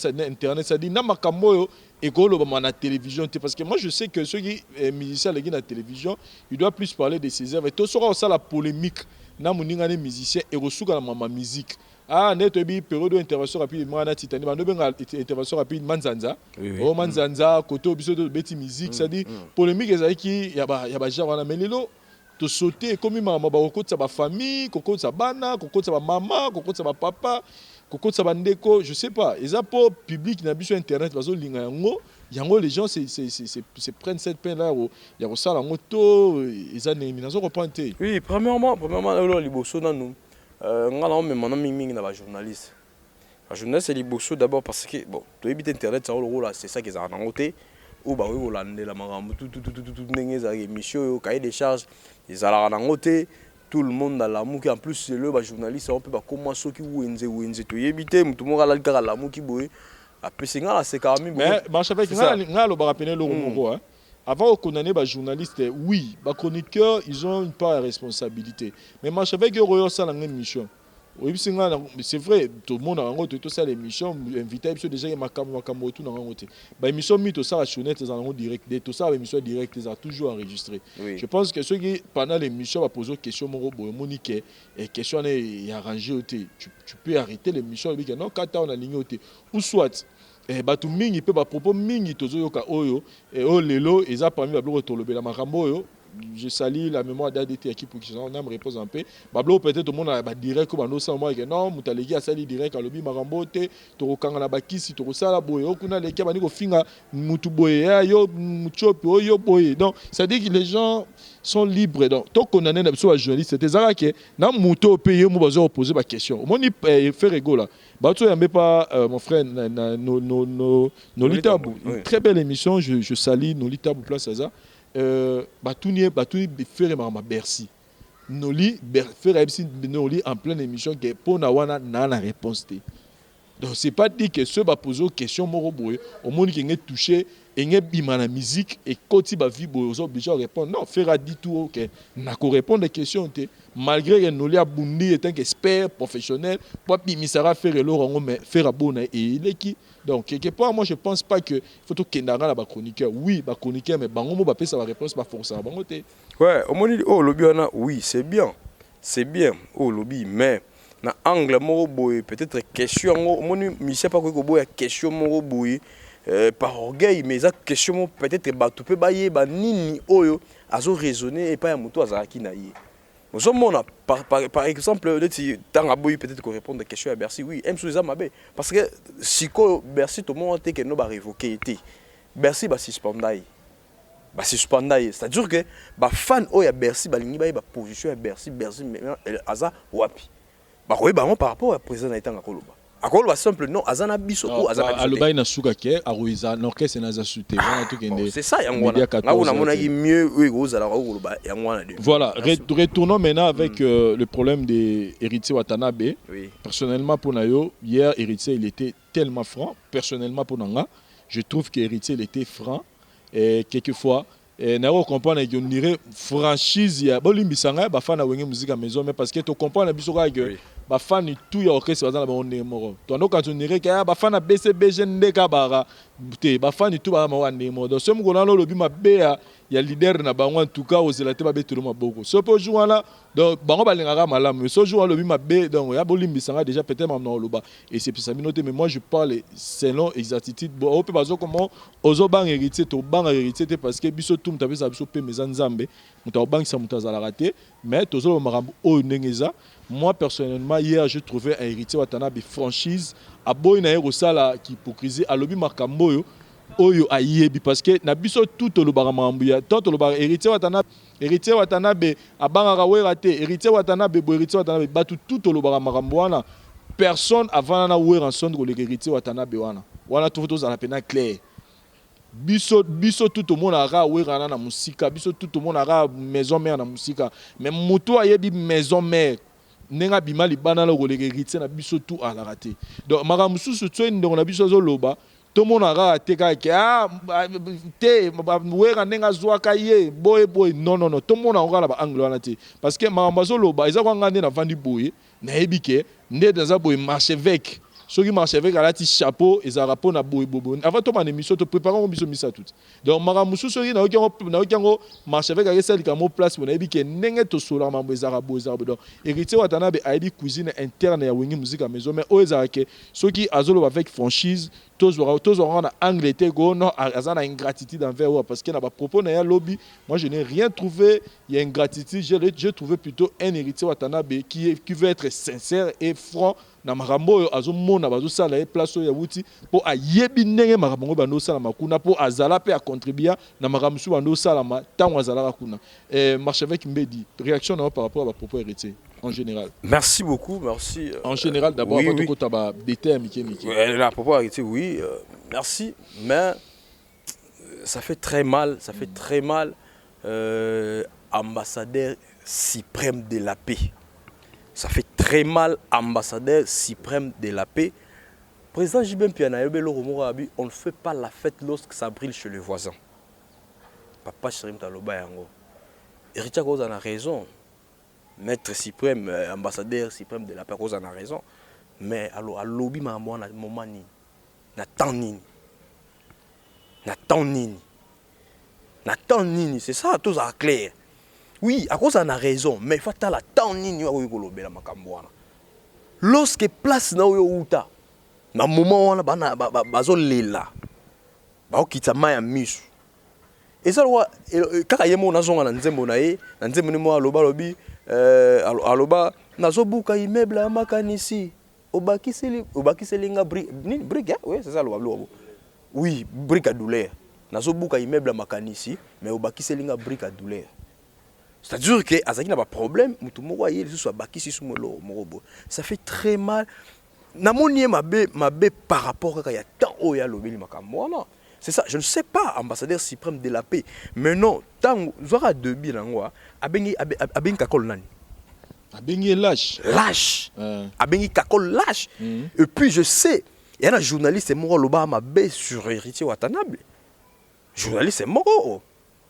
Speaker 3: ça dit na makambo et que la télévision parce que moi je sais que ceux qui musiciens les la télévision il doit plus parler de ses œuvres et tout sera aussi la polémique na moninga les musiciens et reçoit la ma musique net bi période d'intervention rapide moi na titani ba no benga intervention rapide manzanza oh manzanza koto biso de beti musique ça dit polémique ezali ki ya ba genre na melelo to sauter comme maman ba kokotsa ba famille kokotsa bana kokotsa ba maman kokotsa ba papa Koko Tsabandeko, je sais pas, ils ont pas public na biso internet bazo linga yango les gens se prennent cette peine là il y a ça la moto ils ont élimination reprendre.
Speaker 7: Oui, premièrement là liboso na nous ngala même maintenant ming na ba journaliste. La journaliste c'est liboso d'abord parce que bon, to éviter internet ça là c'est ça qu'ils ont noté ou ba oui hollandais la marambo tout ndenge za émission yo cahier des charges ils ont noté. Tout le monde dans l'amour qui en plus c'est le journaliste on peut pas comment ceux qui wenze to yebite mutu mo la kala l'amour qui boye après c'est ngala c'est quand même
Speaker 3: mais Marchevêque ngalo ba rappeler le moko hein avant de condamner les journalistes oui les chroniqueurs ils ont une part de responsabilité mais Marchevêque yo ça dans une mission oui c'est vrai tout le monde a rencontré tout ça l'émission invité déjà makambo tout dans rencontré bah émission mito ça rationnette dans en direct tout ça émission direct ils ont toujours enregistré je pense que ceux qui pendant l'émission va poser question monique et question est arrangé tu peux arrêter l'émission avec non quand on a ligne ou soit batu mingi pe ba propos mingi tozoyoka oyo et o lelo eza parmi ba bloko tolobela makambo oyo je salue la mémoire d'ADT qui pour que on me repose un peu bablo peut-être tout le monde a direct comme no ça moi que non mutaleki a sali direct à lobi makambo te to kanga na bakisi to sala boye okuna leki bani ko finga mutu boye yo muchopi oyo boye donc ça dit que les gens sont libres donc to condamner na biso journaliste c'était ça que na muto payer mo bazo poser ba question mon faire rigolo là bato yambe pas mon frère Nolita très belle émission je salue Nolita pour place ça Batouni faire ma Bercy Noli faire Noli en pleine émission que pour nawana na la réponse donc c'est pas dit que ceux va poser question moro boye au monde qui est touché et nge bima la musique et koti ba vie boye aux obligés à répondre non faire dit tout OK na ko répondre des questions malgré que Noli a bundi est un expert professionnel pour bimisara faire le rango mais faire bonne et il est qui donc quelque part moi je pense pas que faut tout kendanga la ba chroniqueur oui ba chroniqueur mais bango mo ba pesa ba réponse pas forcément bango té
Speaker 7: ouais au moni oh lobby on a oui c'est bien oh lobby mais na angle mo boy peut-être question au moni Michel pas ko boy question mo boy par orgueil mais ça question peut-être ba tout peut bailler ba nini oyo azo raisonner et pas ya muto azaki na yi nous sommes par exemple tant aboui peut-être qu'on répond des questions à Bercy oui aime sous mabe parce que si ko Bercy tout le monde que no ba révoquer été Bercy ba suspendai c'est-à-dire que ba fan o ya Bercy ba lingi ba position ya Bercy aza wapi ba ko ba par rapport à président Itanga Koloba akoloba simple non azana biso ou azana
Speaker 3: aloba ina suka ke aruiza n'orchestre na za sute wana to kende
Speaker 7: c'est ça yangwana na ona mona mieux oui ozala koloba yangwana
Speaker 3: voilà retournons maintenant avec le problème des héritiers Watanabe personnellement pour nayo hier héritier il était tellement franc personnellement pour nanga je trouve que héritier il était franc et quelquefois naro comprendre que on dirait franchise ya bolimbisanga ba fana wenge musique à maison mais parce que tu comprends na biso que ba fan tout ya orchestre bazana ba onde moro to ndo quand on dirait que ba fana BCBG ndeka bara te ba fan tout ba ma wande moro donc ce mugona lo lobi mabe ya leader na bango en tout cas aux elate ba betelo maboko so po jouer là donc bango balingaka malamu so jouer lobi mabe donc ya bolimbisanga déjà peut-être maintenant loba et c'est ça minoté mais moi je parle selon exactitude bon on peut pas comment ozo bang héritier to bang héritier parce que biso tout mutabe ça biso pe mes nzambe muta bang ça mutazala raté mais tozo marambo o ndengeza moi personnellement hier je trouvais un héritier Watanabe franchise a boy na erosala qui hypocrisie a lobi makambo oyo ayebi parce que na biso tout le baramambu ya tant le bar héritier Watanabe abanga wera te héritier Watanabe bo héritier Watanabe batu tout le baramambu wana personne avant na wera son de l'héritier Watanabe wana tout za la pena clair biso tout le monde a wera na musika biso tout le monde a maison mère na musika mais moto ayebi maison mère nenga bima libana lo koleka héritier na biso tout à la raté donc mara mususu tso ndongo na biso zo loba tout le monde a teka ke te wera nenga zwaka ye boy non tout le monde a ba angle wana te parce que mara mazo loba eza kwanga nde na vandi boye na ebike nde dans boye marché avec ceux qui marchent avec un chapeau et ça rapporte na boy bobo avant tout mon émission te préparons biso misa tout donc mara musu ceux qui na okiango marche avec avec celle qui a mon place mon ebi ke nenge to sola mambo ezara donc héritier watanabe aibi cuisine interne ya wingi musique à maison mais o ezara ke ceux qui azolo avec franchise tous auront en Angleterre go non azana ingratitude envers eux parce que na ba propos na ya lobby moi je n'ai rien trouvé il y a ingratitude j'ai trouvé plutôt un héritier watanabe qui veut être sincère et franc na makambo azo mona bazo sala e place ya wuti po ayebi ndenge makambo bando sala makuna po azala pe a contribuer na makambo su bando sala ma tango azala kuna marche avec Mbedi réaction par rapport à ma propos héritier en général.
Speaker 7: Merci beaucoup, merci.
Speaker 3: En général d'abord
Speaker 7: oui,
Speaker 3: avant tout taba déter Mickey.
Speaker 7: La propos héritier oui, merci mais ça fait très mal, ambassadeur suprême de la paix. Ça fait très mal, ambassadeur suprême de la paix. Président Jibem Piana, on ne fait pas la fête lorsque ça brille chez les voisins. Papa Chirim Taloba Yango. Héritier Cause en a raison. Maître suprême, ambassadeur suprême de la paix, Cause en a raison. Mais alors, à lobby, ma moi, na moment ni, na temps nini, c'est ça, tout ça clair. Oui, à cause on a raison, mais il faut la temps nini wa ko la makambo. Lorsque place na yo uta, na moment wana bana bazo lela. Ba okita maya misu. Et ça kaka yemo na zonga na nzembo na ye, na nzembo ni mo aloba lobi aloba nazo buka immeuble ya makanisi. Obakiseli nga brique, oui, c'est ça le wablo. Oui, brique à douleur. Nazo buka immeuble ya makanisi, mais obakiseli nga brique à douleur. C'est-à-dire que Azaki n'a pas de problème, ça fait très mal. Par rapport à tant c'est ça, je ne sais pas, ambassadeur suprême de la paix. Mais non, tant Zora de Bilangwa, Abengi Kakol Nani.
Speaker 3: Abengi lâche.
Speaker 7: Lâche. Abengi Kakol lâche. Et puis je sais, il y a un journaliste, Moro Loba Mabé sur Héritier Watanabe. Journaliste, Moro.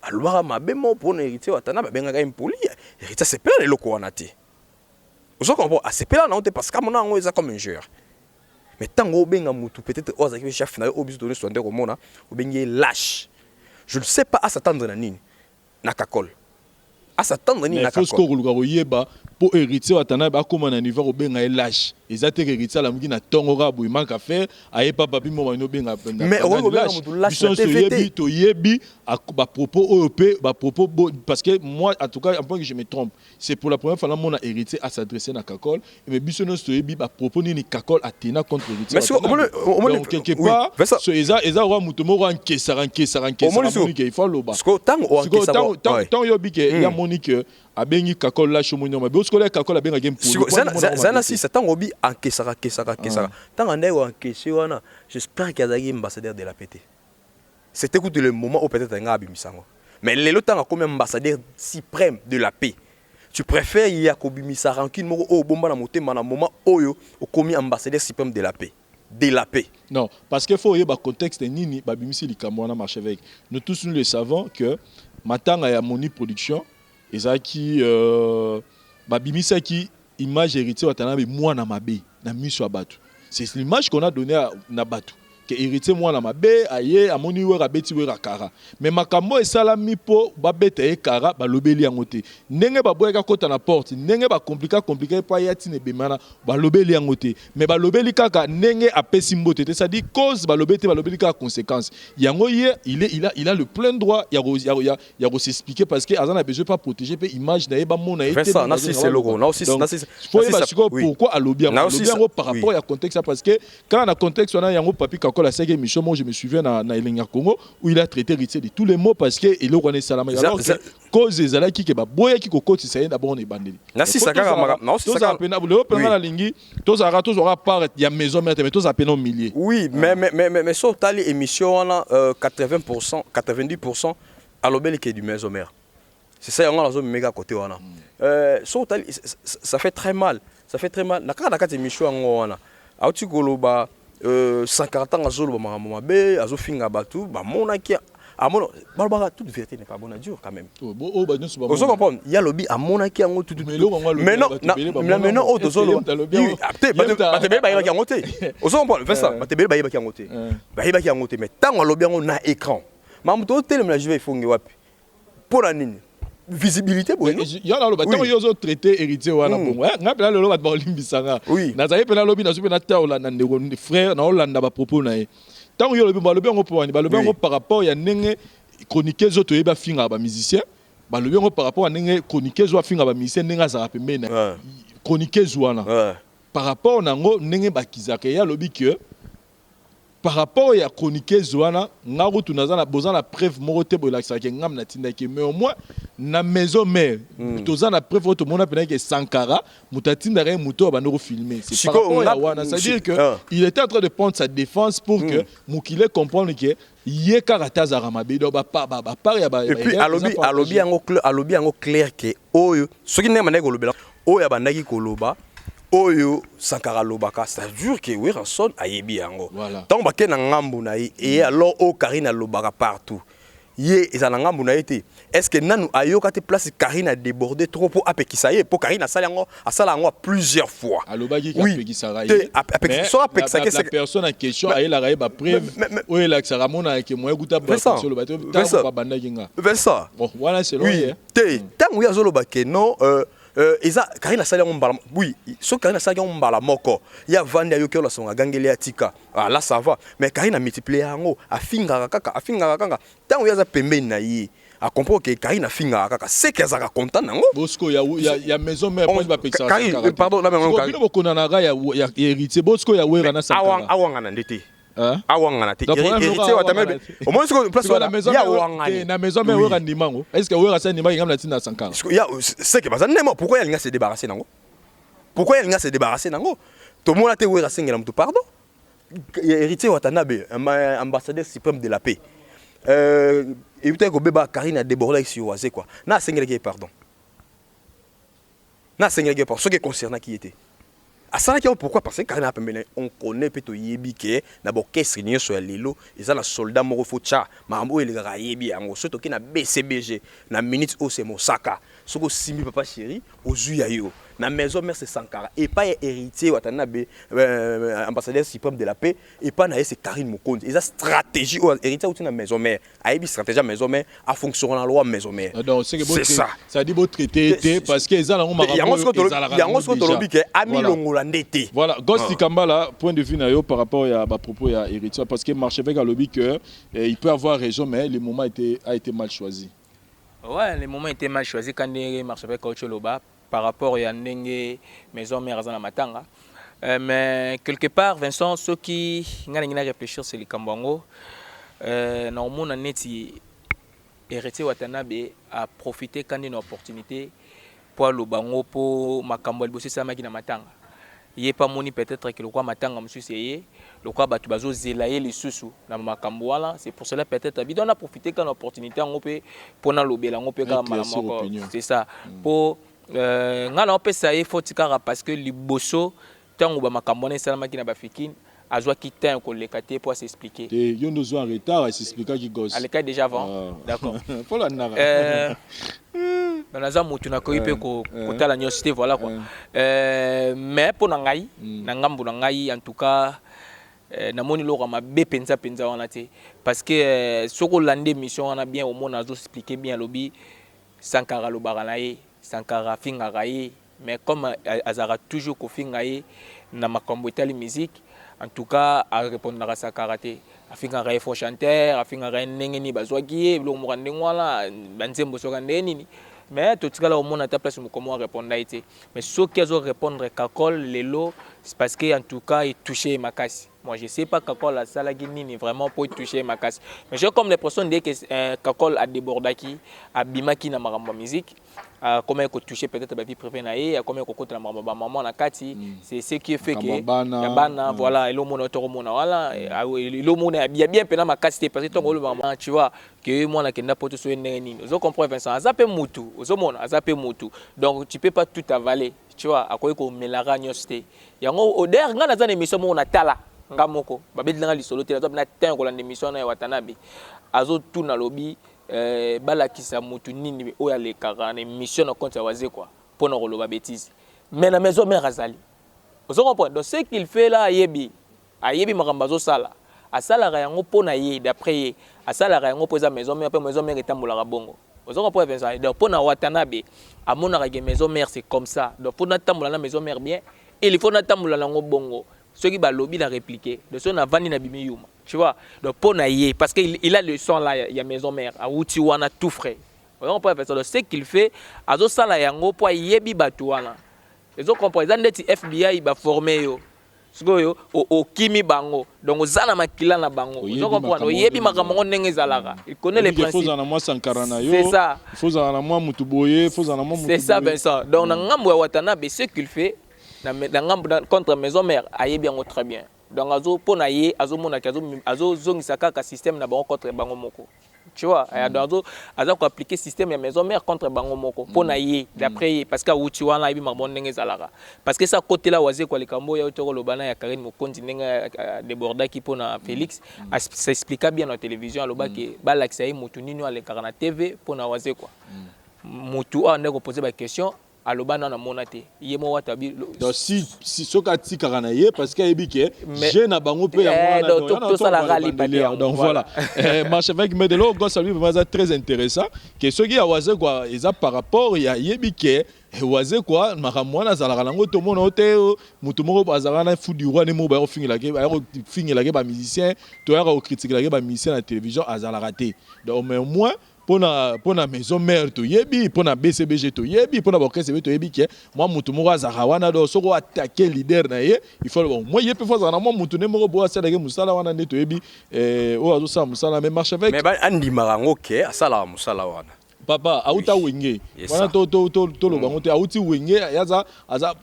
Speaker 7: Alors, ma bémo pour héritier watana benga ga impoli héritier c'est plein les locaux wanate. Vous comprenez c'est plein non parce que mon ango est comme un joueur. Mais tango benga mutu peut-être ozaki chef na obiso donner soin de romona ou benga lâche. Je ne sais pas à s'attendre na nini na kakol. À s'attendre nini na kakol.
Speaker 3: Faut que luga yeba pour héritier watana ba comme na niveau benga lâche. Ezate héritier la mugi na tongora bu manka faire aye papa pi mo no benga penda.
Speaker 7: Mais on benga mutu lâche na TVT
Speaker 3: to yebi à propos OEP, propos parce que moi en tout cas en point que je me trompe, c'est pour la première fois là mon héritier à s'adresser na Kakol et mais biso no to yebi ba propos ni Kakol a tena contre héritier.
Speaker 7: Mais
Speaker 3: donc quelque part so eza wa mutu mo ran kesara monique il faut loba.
Speaker 7: Parce que
Speaker 3: tant yobi que ya monique abengi Kakol la chomonyo ma parce que la Kakol a benga game pour.
Speaker 7: Ça si c'est tant obi en kesara. Tant en est en question wana, j'espère qu'il y a des ambassadeurs de la PT. C'était le moment où peut-être un gabi misango. Mais les temps comme ambassadeur suprême de la paix. Tu préfères Yakobi Misa rancune moko au bomba na motema na moment oyo au commis ambassadeur suprême de la paix. De la paix.
Speaker 3: Non, parce qu'il faut y avoir contexte nini babimisi likamwana marche avec. Nous tous nous le savons que matanga ya Moni production ezaki babimisa qui image héritier watanabe moi na mabe na miso abatu. C'est l'image qu'on a donnée à Nabatu. Que héritier moi na mabe aye amoni wera beti wera kara. Mais makambo esalami po babete e kara ba lobeli yangote. Ndenge ba boyaka kota na porte, ndenge ba compliqué pa yati ne bemana ba lobeli yangote. Mais ba lobeli kaka ndenge apesi mbote. C'est-à-dire cause ba lobeli kaka conséquence. Yango ye il a le plein droit ya s'expliquer parce que azana besoin pas protéger pe image na ba mona été.
Speaker 7: Ça na si c'est logo. Na aussi
Speaker 3: faut pourquoi alobi yango par rapport à contexte parce que quand on a contexte on a yango papi encore la 5e émission, moi je me souviens dans Elenga Congo, où il a traité Héritier de tous les mots parce que il est salama. Alors que cause des ala qui ba boya qui ko koti ça d'abord on est bandé.
Speaker 7: Na si ça kaka non si ça
Speaker 3: kaka. Le pena la lingi, tous aura part il y a maison mais tous à peine au millier.
Speaker 7: Oui, mais sur tali émission on a 80%, 90% à l'obel qui est du maison mère. C'est ça on a la zone méga côté on a. Sur tali ça fait très mal. Ça fait très mal. Na kaka émission on a. Auti koloba 140 ans azolo ba mama be azofinga batu ba monaki amono balbara toute vérité n'est pas bonne à dire quand même. Vous comprenez, il y a lobby à monaki en tout maintenant maintenant auto zolo te ba te ba ki ngote. Vous comprenez, fait ça, ba te ba ki ngote. Ba ki ngote mais tant lobby on a écran. Mamuto tele me la je vais fonge wapi. Pour la nini visibilité bon
Speaker 3: il y a là le bâtiment ils ont traité héritier wana bon ngapela lelo bat ba olimbisanga na zaye pena lobby na super na taola na ndeko frère na olanda ba propos na ye tant yo lobby ba lobby ngo po ba lobby ngo par rapport ya nenge chroniquer zo to yeba finga ba musicien ba lobby ngo par rapport à nenge chroniquer zo finga ba musicien nenge za pembe na chroniquer zo wana par rapport na ngo nenge ba kizaka ya lobby que par rapport à chroniquer Zoana, ngaru tunazana besoin la preuve morote bolakisa ke ngam na tinda ke mais au moins na maison mère tozana preuve to mona pena ke Sankara mutatinda re muto ba no filmer c'est par rapport à wana ça veut dire que il était en train de prendre sa défense pour que mukile comprendre que yé karata za ramabe do ba ya ba
Speaker 7: et puis alobi yango clair que oyo soki ne maneko lobela oyo abandaki koloba oyo Sankara lobaka ça dure que oui ranson ayebi yango tant ba ke na ngambu na et alors o Karina lobaka partout ye ezana ngambu na été est-ce que nanu ayoka te place Karina débordé trop pour apekisa ye pour Karina sala yango plusieurs fois
Speaker 3: alobaki ka apekisa raye la personne en question aye la raye ba preuve oyo la sara mona ke moya guta ba sur le bateau ba banda kinga
Speaker 7: ça
Speaker 3: bon voilà c'est loin
Speaker 7: te tant oui azoloba ke non eza Karina sala ngombala oui so Karina sala ngombala moko ya vandi ayoke la songa gangele atika là ça va mais Karina multiplier yango afinga kaka tant oui aza pembeni na yi a comprendre que Karina finga kaka c'est que azaka content nango
Speaker 3: Bosco ya maison mère point ba pekisa
Speaker 7: pardon la même
Speaker 3: Karina bokona na ga ya héritier Bosco ya wera na Sankara
Speaker 7: awanga na ndete awanga te héritier watamebe au moins place
Speaker 3: la maison na maison mais wera ndimango est-ce que wera ça ndima ngam na tina Sankara
Speaker 7: ya c'est que bazanema pourquoi il se débarrasser nango tout le monde a te wera sengela mtu pardon héritier watanabe ambassadeur suprême de la paix et peut-être que beba Karina débordé sur oisé quoi na sengela pardon ce qui concerne qui était à ça pourquoi parce que Karina Pembele on connaît plutôt yebi que d'abord qu'est-ce que sur lelo ils ont la soldat moro focha mambo il ga yebi yango surtout qui na BCBG na minute au c'est Mosaka soko simi papa chéri au juyayo na maison mère c'est Sankara et pas héritier watanabe ambassadeur suprême de la paix et pas na c'est Karine Mokonzi ils a stratégie au héritier ou na maison mère a stratégie maison mère a fonctionné la loi maison mère
Speaker 3: donc c'est ça dit beau traité parce que ils ont
Speaker 7: yango ce que que ami longola ndete
Speaker 3: voilà Ghost Kambala point de vue na yo par rapport à propos à héritier parce que Marchevêque a lobby que il peut avoir raison mais le moment a été mal choisi.
Speaker 8: Ouais, le moment était mal choisi quand Marchevêque a loba par rapport à Ndenge maison mère à Matanga. Mais quelque part, Vincent, ceux qui ont réfléchir sur les Kambango, normalement, on est héritier Watanabe a profité quand il y a une opportunité pour le bango pour Makambo el bosser sa makina Matanga. Il n'est pas moni peut-être que le roi Matanga monsieur c'est le roi Batubazo zelaye les sous na Makambo là c'est pour cela peut-être on a profité quand l'opportunité on peut pour na lobela on peut c'est ça pour ngala on peut ça il faut tikara parce que liboso tango ba Makambo na salama kina ba fikine azwa quitter un collègue pour s'expliquer
Speaker 3: et yo nous en retard à s'expliquer qui gosse
Speaker 8: à l'écart déjà avant d'accord
Speaker 3: faut la nara
Speaker 8: dans la zone où tu n'as pas eu la université voilà quoi mais pour nangai nangambu nangai en tout cas na moni lo ma be penza on a été parce que ce que l'année mission on a bien au moins azo expliquer bien lobby Sankara lo baranaye Sankara fingaraye mais comme azara toujours ko fingaye na makambo itali musique en tout cas à répondre à sa karaté afin à faux chanteur afin à nengeni bazwaki lo mo ndengwala banzembo sokande nini mais tout cas là au monde à ta place comment répondre été mais ce qu'ils ont répondre kakol lelo c'est parce que en tout cas il touchait makasi Moi, je ne sais pas Kakol a salagi nini vraiment pour toucher ma casse. Mais j'ai comme l'impression de que Kakol a débordé qui, a bimaki na maramba musique, comment il a touché peut-être la vie privée naïe, comment il a côté la maramba maman na kati. C'est ce qui fait que yabana voilà, et le monde autour monde voilà, le monde a bien pendant ma casse parce que ton rôle maman, tu vois que moi na kenda pour te soigner nini. Vous comprenez Vincent, azape mutu, vous monde azape mutu. Donc tu peux pas tout avaler. Tu vois, à quoi qu'on met la ragnosté. Yango au der ngana za émission mo na tala ngamoko. Babedi nga li solo te na ten ko la émission na Watanabe. Azo tout na lobby bala kisa mutu nini o ya le kara na émission na compte waze quoi. Pour na roloba bêtise. Mais la maison mère azali. Vous comprenez? Donc ce qu'il fait là ayebi makambazo sala. Asala ra yango pona ye d'après ye. Asala ra yango poza maison mère etambola bongo. Vous comprenez ça? Donc pour na Watanabe à mon arrêt maison mère c'est comme ça. Donc pour n'attendre la maison mère bien, il faut n'attendre la langue bongo. Ceux qui va lobby la répliquer. De son avani na bimiyuma. Tu vois? Donc pour naïe parce qu'il a le son là il y a maison mère. À outi wana tout frais. Vous comprenez ça? Donc ce qu'il fait, azo sala yango pour yebi batuana. Vous comprenez? Zandeti FBI il va former yo. Sikoyo o kimi bango donc ozana makila na bango vous comprenez yebi makambo ndenge zalaka il connaît les principes.
Speaker 3: Il faut moi sankara na yo.
Speaker 8: C'est ça.
Speaker 3: Il faut zana moi mutuboye, il faut zana moi mutuboye.
Speaker 8: C'est ça Vincent. Donc na ngambo ya Watanabe ce qu'il fait na ngambo contre maison mère ayebi yango très bien. Donc azo pona ye azo mona azo zongisa kaka système na bango contre bango moko. Tu vois, azo ko appliquer système ya maison mère contre bango moko pona ye d'après parce que uti wana ibi mabon ndenge zalaka parce que ça côté là waze kwa likambo ya utoko lobana ya Karine Mokonzi ndenge déborda ki pona Félix s'expliqua bien en télévision aloba ke balakisa ye mutu nini ale karana TV pona waze quoi mutu a ndeko poser ba question alobana na monate yemo watabi
Speaker 3: donc si soka tikara na ye parce que ebike je na bango pe ya mwana
Speaker 8: donc ça la rali pas
Speaker 3: donc voilà marche avec Medelo go salut vraiment très intéressant que ce qui a waze quoi eza par rapport ya yebike waze quoi makamwana zalaka nango to mona ote mutu moko bazala na fou du roi ne mo ba finir la ba musicien to ya ko critiquer la ba musicien na télévision azala raté donc mais moi pour la maison mère to yebi pour la BCBG to yebi pour la BCBG to yebi que moi mutu moko azaka wana do soko attaquer leader na ye il faut bon moi yepi faut na moi mutu ne moko bo asala ke musala wana ne to yebi o azo sa musala mais marche avec
Speaker 7: mais ba andi marango ke asala musala wana
Speaker 3: papa auta wenge wana to lo bango te auti wenge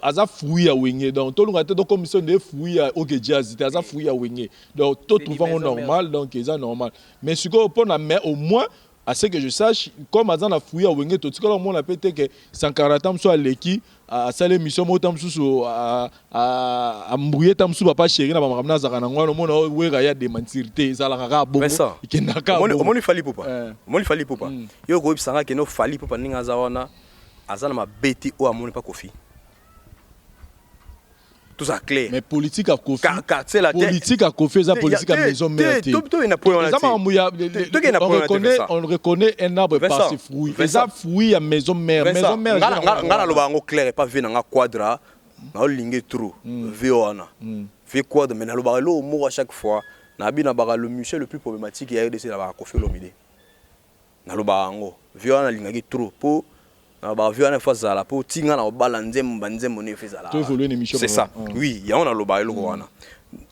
Speaker 3: aza fouiller wenge donc to lunga te do commission de fouiller OK jazz te aza fouiller wenge donc to trouvant normal donc ça normal mais ce qu'on pour na mais au moins à ce que je sache, comme Azan a fouillé à Wenge, tout ce que l'on a pété que Sankara Tamsou a l'équipe, à sa émission, à Mbouye Tamsou, papa chéri, na Bamramna Zaranangwa, le monde a oué des mentirités, Zalara Bon.
Speaker 7: Mais ça, on lui fallait pas. On lui fallait pas. Yo, Goïb Sanga, qui nous fallait pas, Ninga Zawana, Azan m'a bêté ou à mon pas Kofi. Tout ça clair.
Speaker 3: Mais politique à Kofi. Politique à Kofi, ça politique à maison mère. On reconnaît un arbre par ses fruits. Et ça fruit à maison mère. Maison mère.
Speaker 7: Ngana loba ngo clair pas vena nga quadra. Na lingue trop. Veona. Fait quadre mais na loba lo mo à chaque fois. Na bi na ba le musée le plus problématique ya RDC na ba Kofi Olomide. Na loba ngo. Veona lingue trop pour ba vu en face là pour tinga na balanzem banzem on fait ça là c'est ça oui il y a on a loba lo wana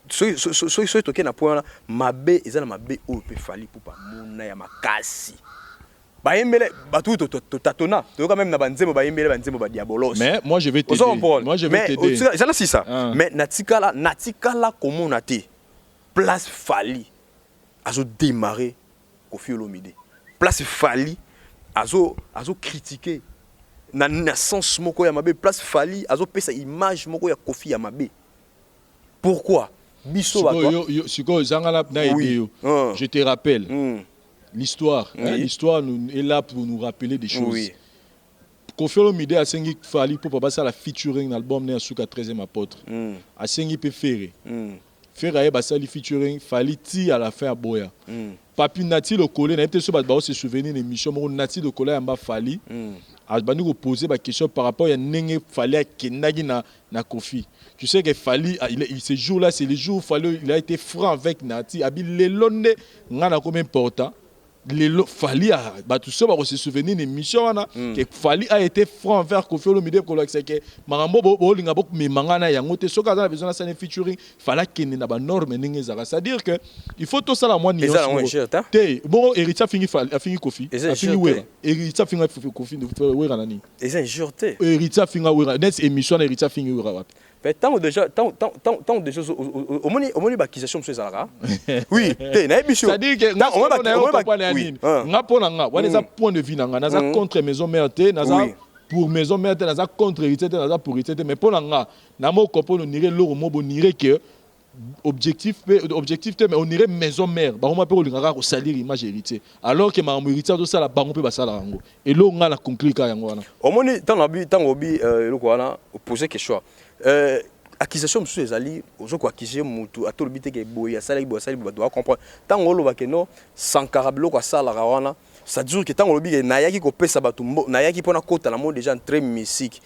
Speaker 7: so toke na point mabe ezala mabe o pe fali pour pas mona ya makasi ba yembele ba tout tatona to quand même na banzem ba yembele banzem ba diabolos
Speaker 3: mais moi je vais t'aider
Speaker 7: ça c'est ça mais natikala comment on a été place fali azo démarrer Kofi Olomide place fali azo critiquer na naissance moko ya mabe place fali azo pesa image moko ya Kofi ya mabe pourquoi biso ba toi
Speaker 3: siko zangala na idée je te rappelle l'histoire l'histoire est là pour nous rappeler des choses Kofi Olomide a sengi fali pour pas ça la featuring dans l'album na suka 13e apôtre a sengi pe faire faire ba ça li featuring fali ti à la fin à boya papi nati le collé na peut se ba se souvenir de mission mo nati le collé amba fali a bani ko poser ba question par rapport à nenge fali kenagi na Kofi tu sais que fali ce jour là c'est le jour où fali il a été franc avec nati abi lelonde ngana comme important Fali a tout ça va se souvenir des missions que Fali a été franc envers Koffi Olomide pour le que marambo bo linga bok me mangana yango te soka za besoin de featuring fala kene na ba norme ninge za c'est-à-dire que il faut tout ça la moi ni te bon Héritier fingi Fali a fini Koffi a fini Wera Héritier fingi Koffi de Wera nani
Speaker 7: et c'est injurté
Speaker 3: Héritier fingi Wera net émission Héritier fingi Wera
Speaker 7: tant déjà au moni bakisation monsieur Zalaka oui te na émission
Speaker 3: c'est-à-dire que nga pona nga wana za point de vue nga naza contre maison mère te naza pour maison mère te naza contre héritier te naza pour héritier te mais pona nga na mo kopona nire loro mo bonire que objectif te mais on irait maison mère ba on peut linga ko salir image héritier alors que ma héritier to sala bango pe ba sala yango et lo nga la conclure ka yango wana
Speaker 7: au moni tant obi loko wana poser question accusation monsieur ezali ozoko accuser mutu atolobite ke boya sala doit comprendre tant oloba ke no Sankara biloko sala wana ça dure que tant olobi ke nayaki ko pesa batu nayaki pona kota na monde déjà très mystique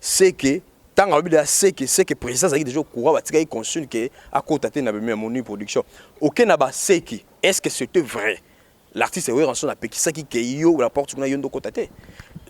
Speaker 7: c'est que tant olobi de c'est que président zaki déjà courant batika i consul que à kota te na bemia moni production aucun na ba c'est que est-ce que c'était vrai l'artiste est en son apekisaki ke yo la porte kuna yondo kota te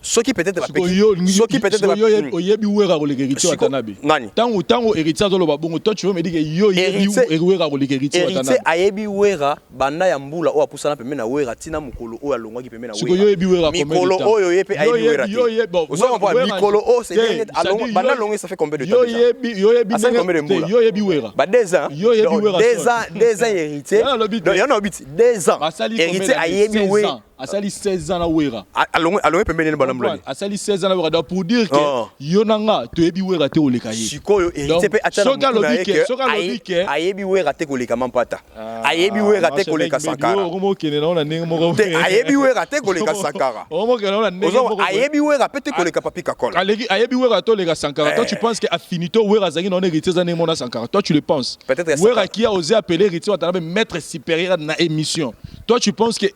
Speaker 7: ce qui peut-être la
Speaker 3: ce qui peut-être la oyebi wera ko l'héritier watanabe tango héritier zo loba bongo toi tu veux me dire que yo yebi wera ko l'héritier watanabe
Speaker 7: héritier ayebi wera banda ya mbula o apusana pembe na wera tina mukolo o alongwa ki pembe na wera
Speaker 3: yo yebi wera ko
Speaker 7: mikolo oyo yepe ayebi wera
Speaker 3: yo yebi
Speaker 7: ozo comprendre mikolo o c'est bien alongwa banda longwe ça fait combien de temps
Speaker 3: yo yebi yo yebi wera
Speaker 7: ba 2 ans
Speaker 3: yo yebi wera
Speaker 7: 2 ans héritier y en a 8 2 ans héritier ayebi wera
Speaker 3: asali 16 ans na wera
Speaker 7: alongwe pembe ne bana mlani
Speaker 3: asali 16 ans na wera pour dire que yo nanga to yebi wera te oleka ye
Speaker 7: sikoyo héritier pe atana
Speaker 3: soka lobike
Speaker 7: ayebi wera te koleka mampata ayebi wera te koleka Sankara
Speaker 3: omo kene na ona ndenge moko
Speaker 7: ayebi wera te koleka Sankara
Speaker 3: omo kene na ona ndenge moko
Speaker 7: ayebi wera pe te koleka Papi Kakola
Speaker 3: ayebi wera to leka Sankara toi tu penses que affinité wera zaki na héritier za ndenge na Sankara toi tu le penses wera qui a osé appeler héritier watanabe maître supérieur na émission toi tu penses que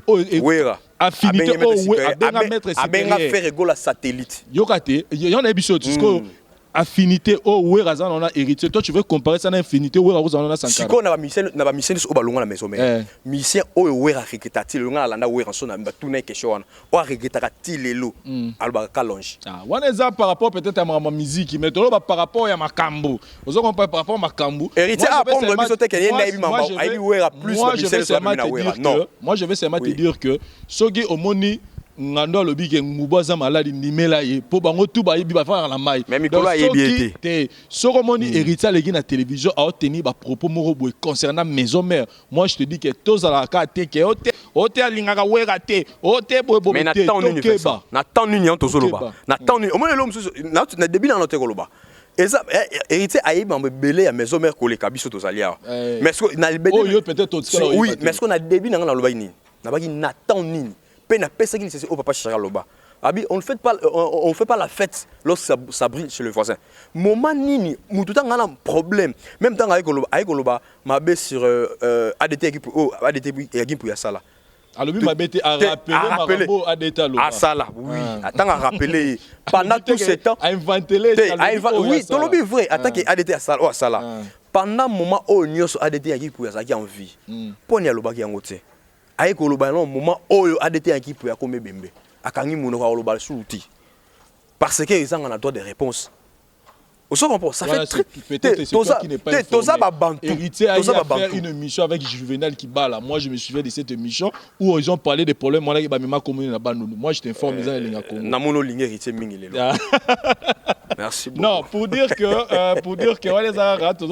Speaker 7: wera
Speaker 3: affinité abenga maître supérieur
Speaker 7: abenga faire ego la satellite
Speaker 3: yokate yon a biso tusko affinité wera za na héritier toi tu veux comparer ça na affinité wera za na Sankara
Speaker 7: siko na ba mission o balonga na maison mais mission o wera reketati longa na landa wera so na batuna question o reketaka ti lelo alba kalonge
Speaker 3: wana za par rapport peut-être à ma musique mais to par rapport à makambo ozo comparer par rapport à makambo
Speaker 7: héritier a prendre biso te que na ibi mamba ibi wera plus
Speaker 3: la mission sur na wera non moi je vais seulement te dire que soki omoni ngando lobi ke mubaza maladi nimela ye po bango tout ba yebi ba faire la maille
Speaker 7: mais mikolo ayebi
Speaker 3: te soko moni héritier legi na télévision a obtenu ba propos moko boy concernant maison mère moi je te dis que tozala ka te ke ote alingaka wera te ote boy boy
Speaker 7: te tokeba na temps nini on tozoloba na temps nini au moins l'homme na début na note koloba et ça héritier ayebi mamba belé ya maison mère koleka biso tozalia mais ce na
Speaker 3: oh yo peut-être
Speaker 7: oui mais ce qu'on a début na loba nini na baki na temps nini pena pesa qui c'est au papa Chara Loba abi on fait pas la fête lorsque ça brille chez le voisin moment nini mututa ngana problème même temps avec Loba mabe sur ADT équipe ADT équipe ya sala
Speaker 3: alobi mabete a rappeler Marabo ADT Loba
Speaker 7: sala oui attends à rappeler pendant tout ce temps
Speaker 3: a inventé les
Speaker 7: oui to lobi vrai attaque ADT à sala sala pendant moment au nyoso ADT équipe ya sala qui en vie poni Loba ki yango te aye koloba non moment oyo ADT équipe ya kombe bembe akangi muno ka koloba suti parce que ils ont un droit de réponse on se comprend ça fait très
Speaker 3: peut-être c'est toi qui n'est pas
Speaker 7: ça va bantu
Speaker 3: héritier a fait une émission avec Juvenal Kibala moi je me souviens de cette émission où ils ont parlé des problèmes moi là ba mema commune na bandu moi je t'informe ils ont linga Congo
Speaker 7: na mono linga héritier mingi lelo merci beaucoup
Speaker 3: non pour dire que wale za rato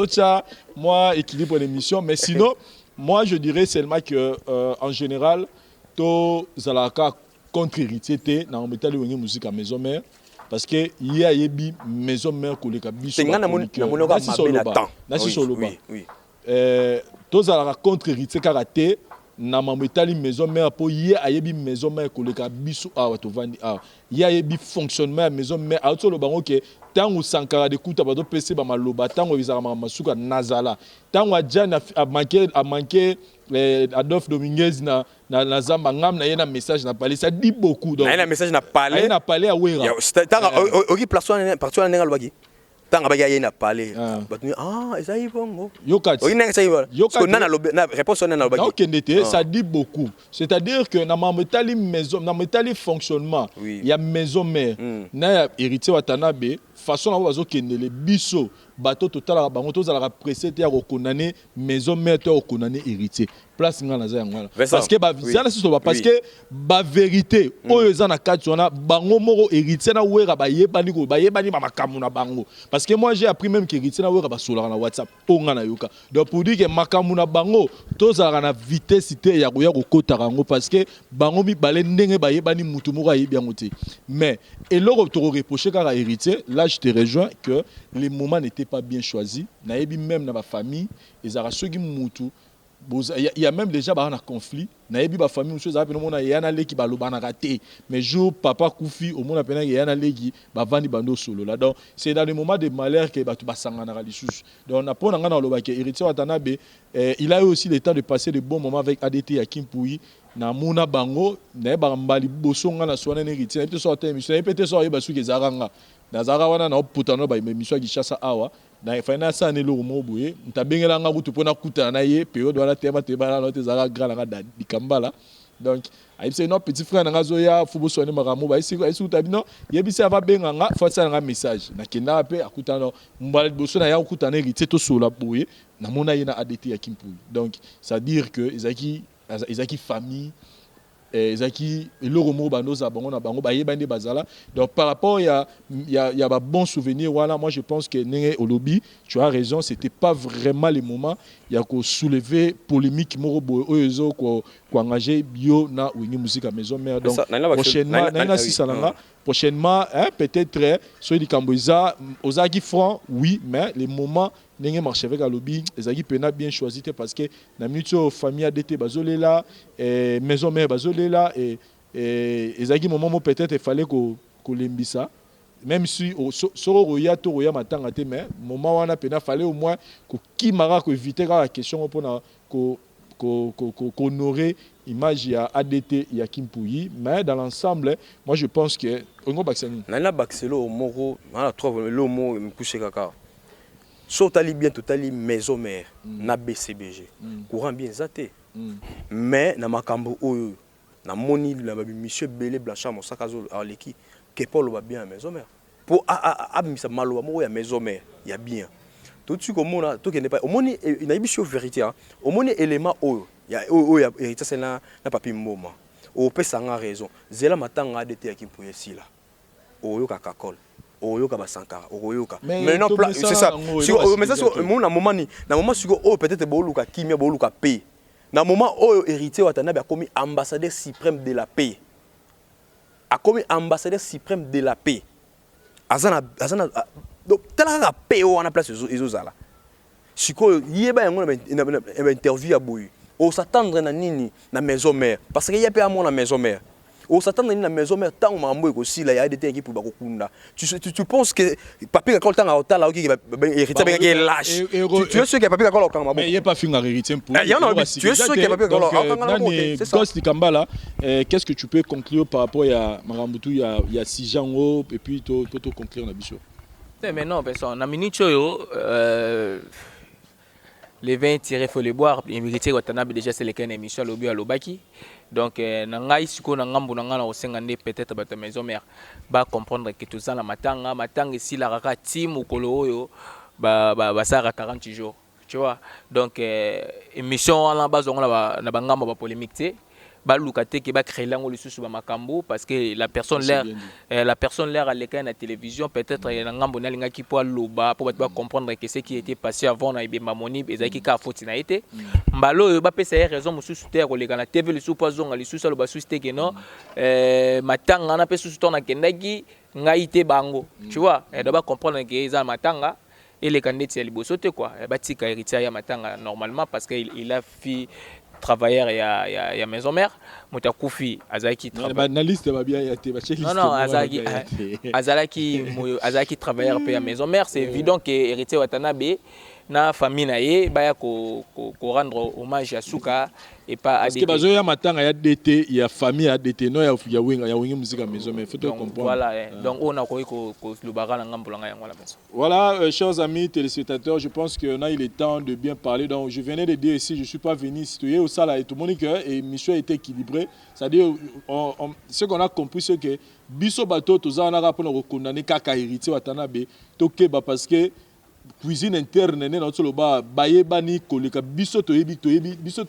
Speaker 3: moi équilibre l'émission mais sinon moi, je dirais seulement que, en général, tout Zalaka contre héritier, dans le musique à maison mère, parce que il y a une maison mère qui est biso.
Speaker 7: C'est
Speaker 3: tout Zalaka contre héritier karaté, na mametali maison mère pour y a une maison mère qui est biso à Watovandi. Il y a une fonctionnement maison mère. À tout le bango que tango Sankara de kuta ba do PC ba maloba tango bizarre masuka nazala tango Adjan a manqué Adolphe Dominguez na zamba ngam na yena message na parler ça dit beaucoup
Speaker 7: donc na message na parler
Speaker 3: à Wera
Speaker 7: tango oki place partout na ngalobaki tant que y a parlé ezali bongo
Speaker 3: yokati
Speaker 7: na réponse on na
Speaker 3: lobaki ça dit beaucoup, c'est-à-dire que na mametali maison na mametali fonctionnement il y a maison mère na héritier watanabe façon na bazo kendele biso bato total bango tozala pressé te ya condamner maison mère te condamner héritier place nga na za yango parce que ba visa parce que ba vérité oyo eza na kati wana bango moko héritier na wera ba yebani ba makamu na bango parce que moi j'ai appris même que héritier na wera ba sola na WhatsApp onga na yoka donc pour dire que makamu na bango tozala na vitesse te ya ko kota rango parce que bango mi balé ndenge ba yebani mutu moko ayebi yango te mais et l'autre to reprocher kaka héritier là je te rejoins que les moments n'étaient pas bien choisis na yebi même na ba famille ils ara ceux qui mutu il y a même déjà un conflit na yebi ba famille chose a mona yana leki ba lobana raté mais jour papa Koufi au monde appena yana leki ba vandi bando solo là donc c'est dans les moments de malheur que ba tu ba sangana lisusu donc na pona ngana lobaki héritier watanabe il a eu aussi le temps de passer de bons moments avec ADT ya Kimpuyi na mona bango na ba mbali bosonga na swana héritier na peut sortir émission peut sortir ba suki zaranga na zara wana na oputano ba émission ki chassa awa na fana sa ne lo mo boye ntabengela nga kutu pona kutana na ye période wana tema tebala na tezara grand na dikambala donc c'est non petit frère nga zoya fubo sone makamo ba isi utabino yebisi ava benga nga fasa nga message na kenda pe akutana mbala boso na ya kutana héritier to sola boye na mona ye na ADT ya Kimpuyi donc ça dire que ezaki famille ezaki eloko moko banoza bango na bango bayebande bazala donc par rapport il y a ba bon souvenir voilà moi je pense que nenge olobi tu as raison c'était pas vraiment le moment il y a ko soulever polémique moko boyo oyezo ko engager bio na wingi musique à maison mère donc prochainement na sisalanga prochainement peut-être sur les Camboisa ozaki franc oui mais les moments n'engé marché avec Alobi les aki pena bien choisi parce que na minute famille ADT bazolela et maison mère bazolela et les aki moment peut-être il fallait ko lembisa même si soro roya to roya matanga te mais moment wana pena fallait au moins ko kimara ko éviter la question pour na ko honorer image ya ADT ya Kimpuyi mais dans l'ensemble moi je pense que ongo baksani
Speaker 7: na bakselo moko na trouve le mot me coucher kaka sotali bien totali maison mère na BCBG courant bien zaté mais na makambo oyo na moni na monsieur Belé Blanchard Mosakazo aleki que Paul va bien à maison mère pour abimisa malo moko ya maison mère ya bien tout tu comme on to kende pas au moni na biso vérité au moni élément oyo ya héritier c'est na papi mboma o pesa nga raison zela matanga ADT ya Kimpuyi sila oyo kakakol oyo ka basankara oyoka mais non c'est ça mais ça mon na moment siko oh peut-être boluka kimia boluka paix na moment oyo héritier watanabe a commis ambassadeur suprême de la paix azana donc tala paix on a place ezozala siko yeba yango na interview ya boyu o s'attendre na nini na maison mère parce que y a pas à la maison mère o s'attendre na maison mère tant mambo aussi la y a des équipes pour bakunda tu penses que papi quand tant à la qui héritier ben lâche tu es sûr que papi quand quand
Speaker 3: mais il est pas fin à héritier pour
Speaker 7: tu es sûr que papi quand
Speaker 3: c'est ça Ghost Kambala qu'est-ce que tu peux conclure par rapport à Marambutu il y a 6 ans et puis tu peux conclure na biso
Speaker 8: mais non personne na minute yo les 20 faut les boire héritier watanabe déjà c'est lesquels émission lobi à lobaki donc na ngai siko na ngambu na ngana osengande peut-être ba ta maison mère ba comprendre que tout ça la matanga ici la raka team okolo oyo ba sara 40 jours tu vois donc émission à la base on na ba ngambo ba polémique ba lukate ke ba créer lango le sous ba makambo parce que la personne l'air à l'écran la télévision peut-être na ngambo na linga ki po loba pour ba comprendre que ce qui était passé avant na ibemba moni ezaki ka faute na été mbalo ba pesa raison mususu te ko leka na TV le sous poison le sous lo ba susté que non matanga na pe sous ton na kendaki ngaite bango tu vois et doit comprendre que ils ont matanga et les candidats ya liboso te quoi ba tika héritier ya matanga normalement parce que il a fait travailleur ya maison mère Moutakufi Azaki
Speaker 3: non
Speaker 8: Azaki travailleur à maison mère, c'est évident que héritier Watanabe na famille na ye baya ko rendre hommage à Souka et pas à
Speaker 3: parce que bazoya matanga ya DT il y a famille ya DT non ya wingi musique à maison mais faut te comprendre
Speaker 8: voilà donc on a ko le baga na ngambola nga yango la maison.
Speaker 3: Voilà chers amis téléspectateurs, je pense que là il est temps de bien parler. Donc je venais de dire ici je suis pas venu citoyen au sala et tout le monde et mission a été équilibrée, c'est-à-dire ce qu'on a compris c'est que biso bato tozana ka pour condamner kaka héritier Watanabe tokeba parce que cuisine interne na otolo ba bayebani koleka biso toyebi biso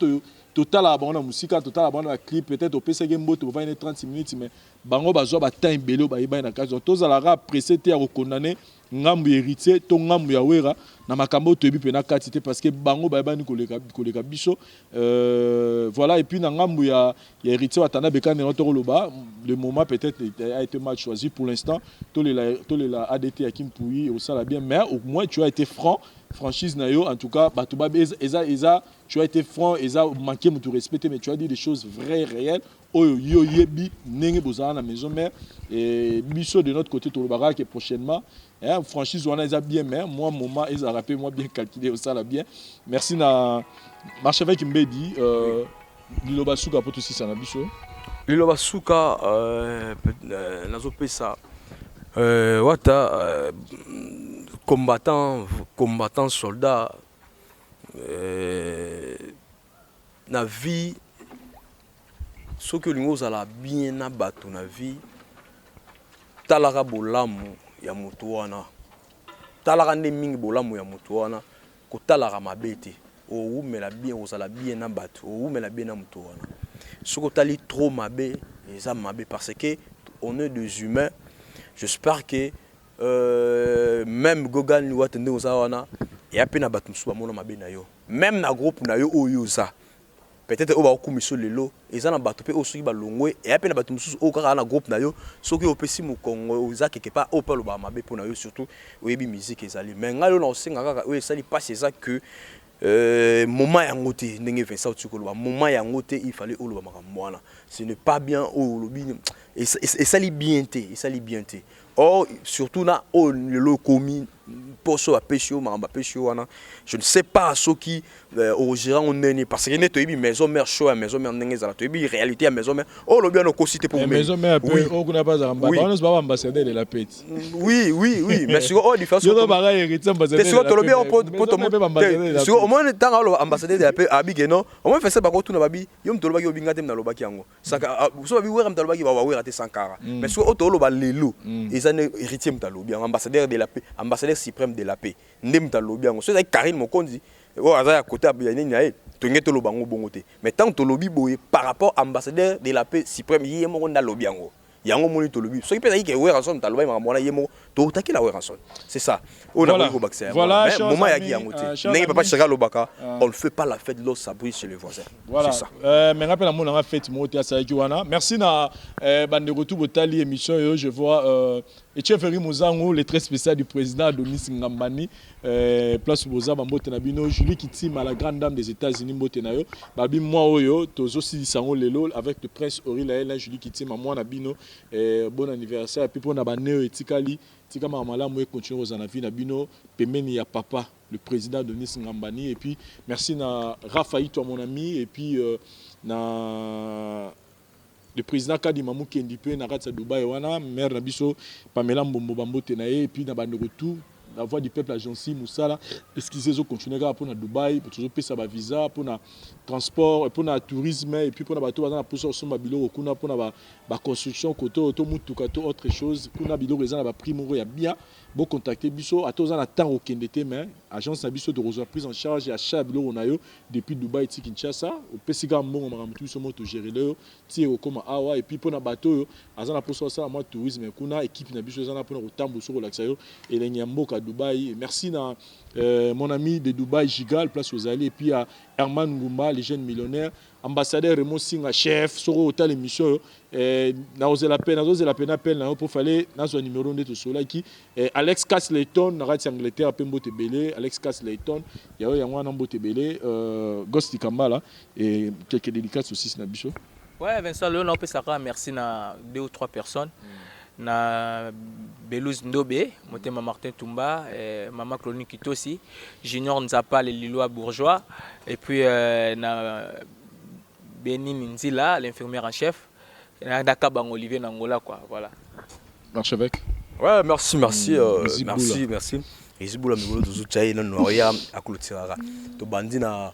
Speaker 3: total à bana musique total à bana clip peut-être au PC mboto va 30 minutes mais bango bazwa ba temps belé bayebani na kazo tozalara pressé te à condamner ngambu héritier to ngambu ya wera na makambo toyebi pe na katité parce que bango bayebani koleka biso voilà et puis na ngambu ya héritier Watanabe quand notre loba le moment peut-être a été mal choisi pour l'instant tous les la ADT à Kimpouyi au ça bien mais au moins tu as été franc franchise nayo en tout cas batuba eza tu as été franc eza manqué de respecter mais tu as dit des choses vraies réelles yo yebi nenge bozana na maison mère et biso de notre côté tolobara que prochainement franchise wana eza bien mais moi moment eza rappelé moi bien calculé au ça bien merci na marche avec Mbedi Liloba Souka pour tout ça na biso
Speaker 7: Liloba Souka nazo pesa wata combattant soldat na vie ce que nous allons bien na bato na vie talaka bolamu ya mutu wana talaka nde mingi bolamu ya mutu wana ko talaka mabete o umela bien ozala bien na bato o umela bien na mutu wana ce que tali trop mabe eza mabe parce que on est des humains. J'espère que même Gogan nous attendait aux awana et à peine à battre nous mona mabe na yo même na groupe na yo oyo ça peut-être au ba komiso lelo et ça na battu pe au soki ba longwe et à peine à battre nous au kara na groupe na yo soki au pesi mu Congo za quelque part au pas le ba mabe pour na yo surtout oyebi musique ezali mais ngalo na osenga kaka oyo sali pas c'est ça que moment yango te ndenge Vincent Tukoloba moment yango te il fallait oloba makambo wana ce n'est pas bien au lobi et ça li bien te or surtout na o le commis poso a pêcher mamba pêcher wana je ne sais pas ce qui au gérant on est parce que neto yebi maison mère show maison mère ndenge za to yebi réalité à maison mère o lobi na ko cité pour
Speaker 3: maison mère on n'a pas on pas ambassadeur de la paix
Speaker 7: oui mais sur o différence
Speaker 3: yo ba héritier ambassadeur
Speaker 7: c'est sur to lobi on peut sur au moins tant ambassadeur de la paix abigeno au moins fait ça ba ko tuna babi yo mto loba ki obinga te na loba ki yango saka so babi wera mto loba ki ba wera te sankara mais sur o to loba lelo héritier mtalobi ambassadeur de la paix ambassadeur suprême de la paix ndem mtalobi yango so ça Karine Mokonzi o aza ya côté ya nini ya tonge to loba ngo bongo te mais tant to lobi boye par rapport ambassadeur de la paix suprême yemo na lobi yango yango moni to lobi so ki pesa ki we ransom mtalobi mona yemo to taki la we ransom c'est ça on a ko baxer
Speaker 3: voilà
Speaker 7: moment ya yango te ndenge papa chaka lobaka on ne fait pas la fête l'eau s'abri chez les voisins
Speaker 3: voilà
Speaker 7: c'est ça
Speaker 3: mais rappelle mon na fête mo te sa ki wana merci na bande retour botali émission yo je vois Etienne Ferry Mozango, le très spécial du président Adonis Ngambani, place Boza Bambote Nabino, Julie Kitima, la grande dame des États-Unis Mbotenayo, Babi Mwaoyo, Tozo Sisango Lelo, avec le prince Aurélien, Julie Kitima, moi Nabino, bon anniversaire, et puis pour Nabaneo et Tikali, Tika Mamala, moi continue aux anavi Nabino, Pemeni ya papa, le président Adonis Ngambani, et puis merci na Raphaël, toi mon ami, et puis na le président Kadi Mamou Kendipe na Ratsa Dubaï wana maire na biso Pamela Mbombo Bambote na ye et puis na bande retour la voix du peuple agency Moussala excusez-moi continuer pour na Dubaï pour toujours payer sa visa pour na transport pour na tourisme et puis pour na bateau na pour so mabilo kuna pour na ba construction koto to mutuka to autre chose pour na bilo raison na ba primo ya bien bon contacter biso atoza na temps au kendete mais agence na biso de recevoir prise en charge à chaque bilo on a yo depuis Dubaï ti Kinshasa au pesiga mbongo makamtu so moto gérer le ti au comme awa et puis pour na bateau azana pour ça moi tourisme kuna équipe na biso azana pour na tambo so relaxa yo et les nyamboka Dubaï merci na mon ami de Dubaï Gigal place aux allées et puis à Herman Ngumba les jeunes millionnaires ambassadeur Raymond Singa chef sur hôtel émission na osé la peine appel na pour fallait na son numéro de tout cela qui Alex Caslayton na radio Angleterre pe mbote belé Alex Caslayton ya wana mbote belé Ghost Kambala et quelques dédicaces aussi na bicho.
Speaker 8: Ouais, Vincent, on peut savoir merci à 2 ou 3 personnes. Na Belouz Ndobe, Motema Martin Toumba, Maman Clonie Kitosi, Junior Nzapa, les Lillois bourgeois, et puis na Benin Nzila, l'infirmière en chef, et na Dakabang Olivier Nangola, quoi, voilà.
Speaker 3: L'archevêque.
Speaker 7: Ouais, merci. Merci. Iziboula Migolo de Zoutchaï, non, Noria, à Clotirara. To Bandina,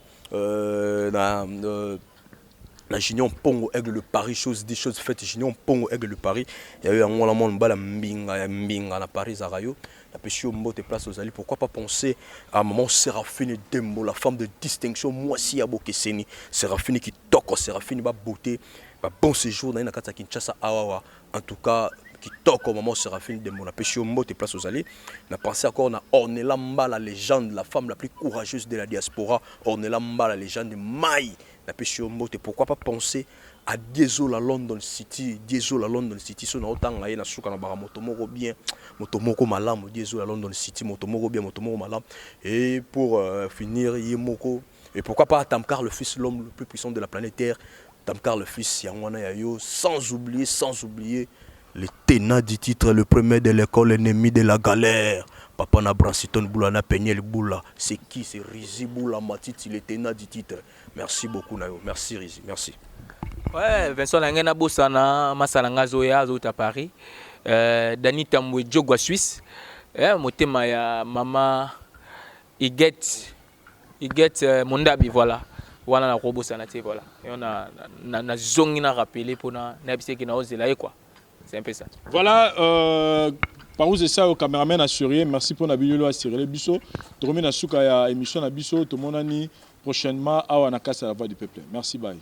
Speaker 7: la Gignon Pongo Aigle de Paris, des choses faites, Gignon Pongo Aigle de Paris. Il y a eu un moment où Mbinga à Paris, à Rayo. La pêche au mot de place aux alliés. Pourquoi pas penser à maman Séraphine Dembo, la femme de distinction, moi si à Bokeseni. Séraphine qui toque, Séraphine va beauté, va bon séjour dans une carte à Kinshasa, Awawa. En tout cas, qui toque au moment Séraphine Dembo, la pêche au mot de place aux alliés. On a pensé encore à Ornella Mba, la légende, la femme la plus courageuse de la diaspora. Ornella Mba, la légende de Maï. La pêche au mot, pourquoi pas penser à Diesel la London City, Diesel la London City, son autant à na souka na bara motomoko bien, motomoko malam, Diesel la London City, motomoko bien, motomoko malam. Et pour finir, Yemoko, et pourquoi pas Tamkar, le fils, l'homme le plus puissant de la planète Terre, Tamkar, le fils Yangwana Yayo, sans oublier le tenant du titre, le premier de l'école, l'ennemi de la galère. Papa na Branciton Boulana Peñel Boula. C'est qui? C'est Rizi Boula Matiti, le tenant du titre. Merci beaucoup, Nayo. Merci, Rizi. Merci.
Speaker 8: Ouais, Vincent Langena Bossana, Massalanga Zoya, Zota Paris. Dani Tamboué Djogwa Suisse. Motema ya Maman Iget Mondabi, voilà. Voilà la robot santé, voilà. Et on a zongina rappelé pour na n'abissé qui n'a osé là, quoi. C'est un peu ça.
Speaker 3: Voilà, par où c'est ça au caméraman assuré. Merci pour Nabilolo assuré les bisous. Tout le monde a souka ya émission na bisous. Tout le monde a ni prochainement à Wanakasa la voix du peuple. Merci, bye.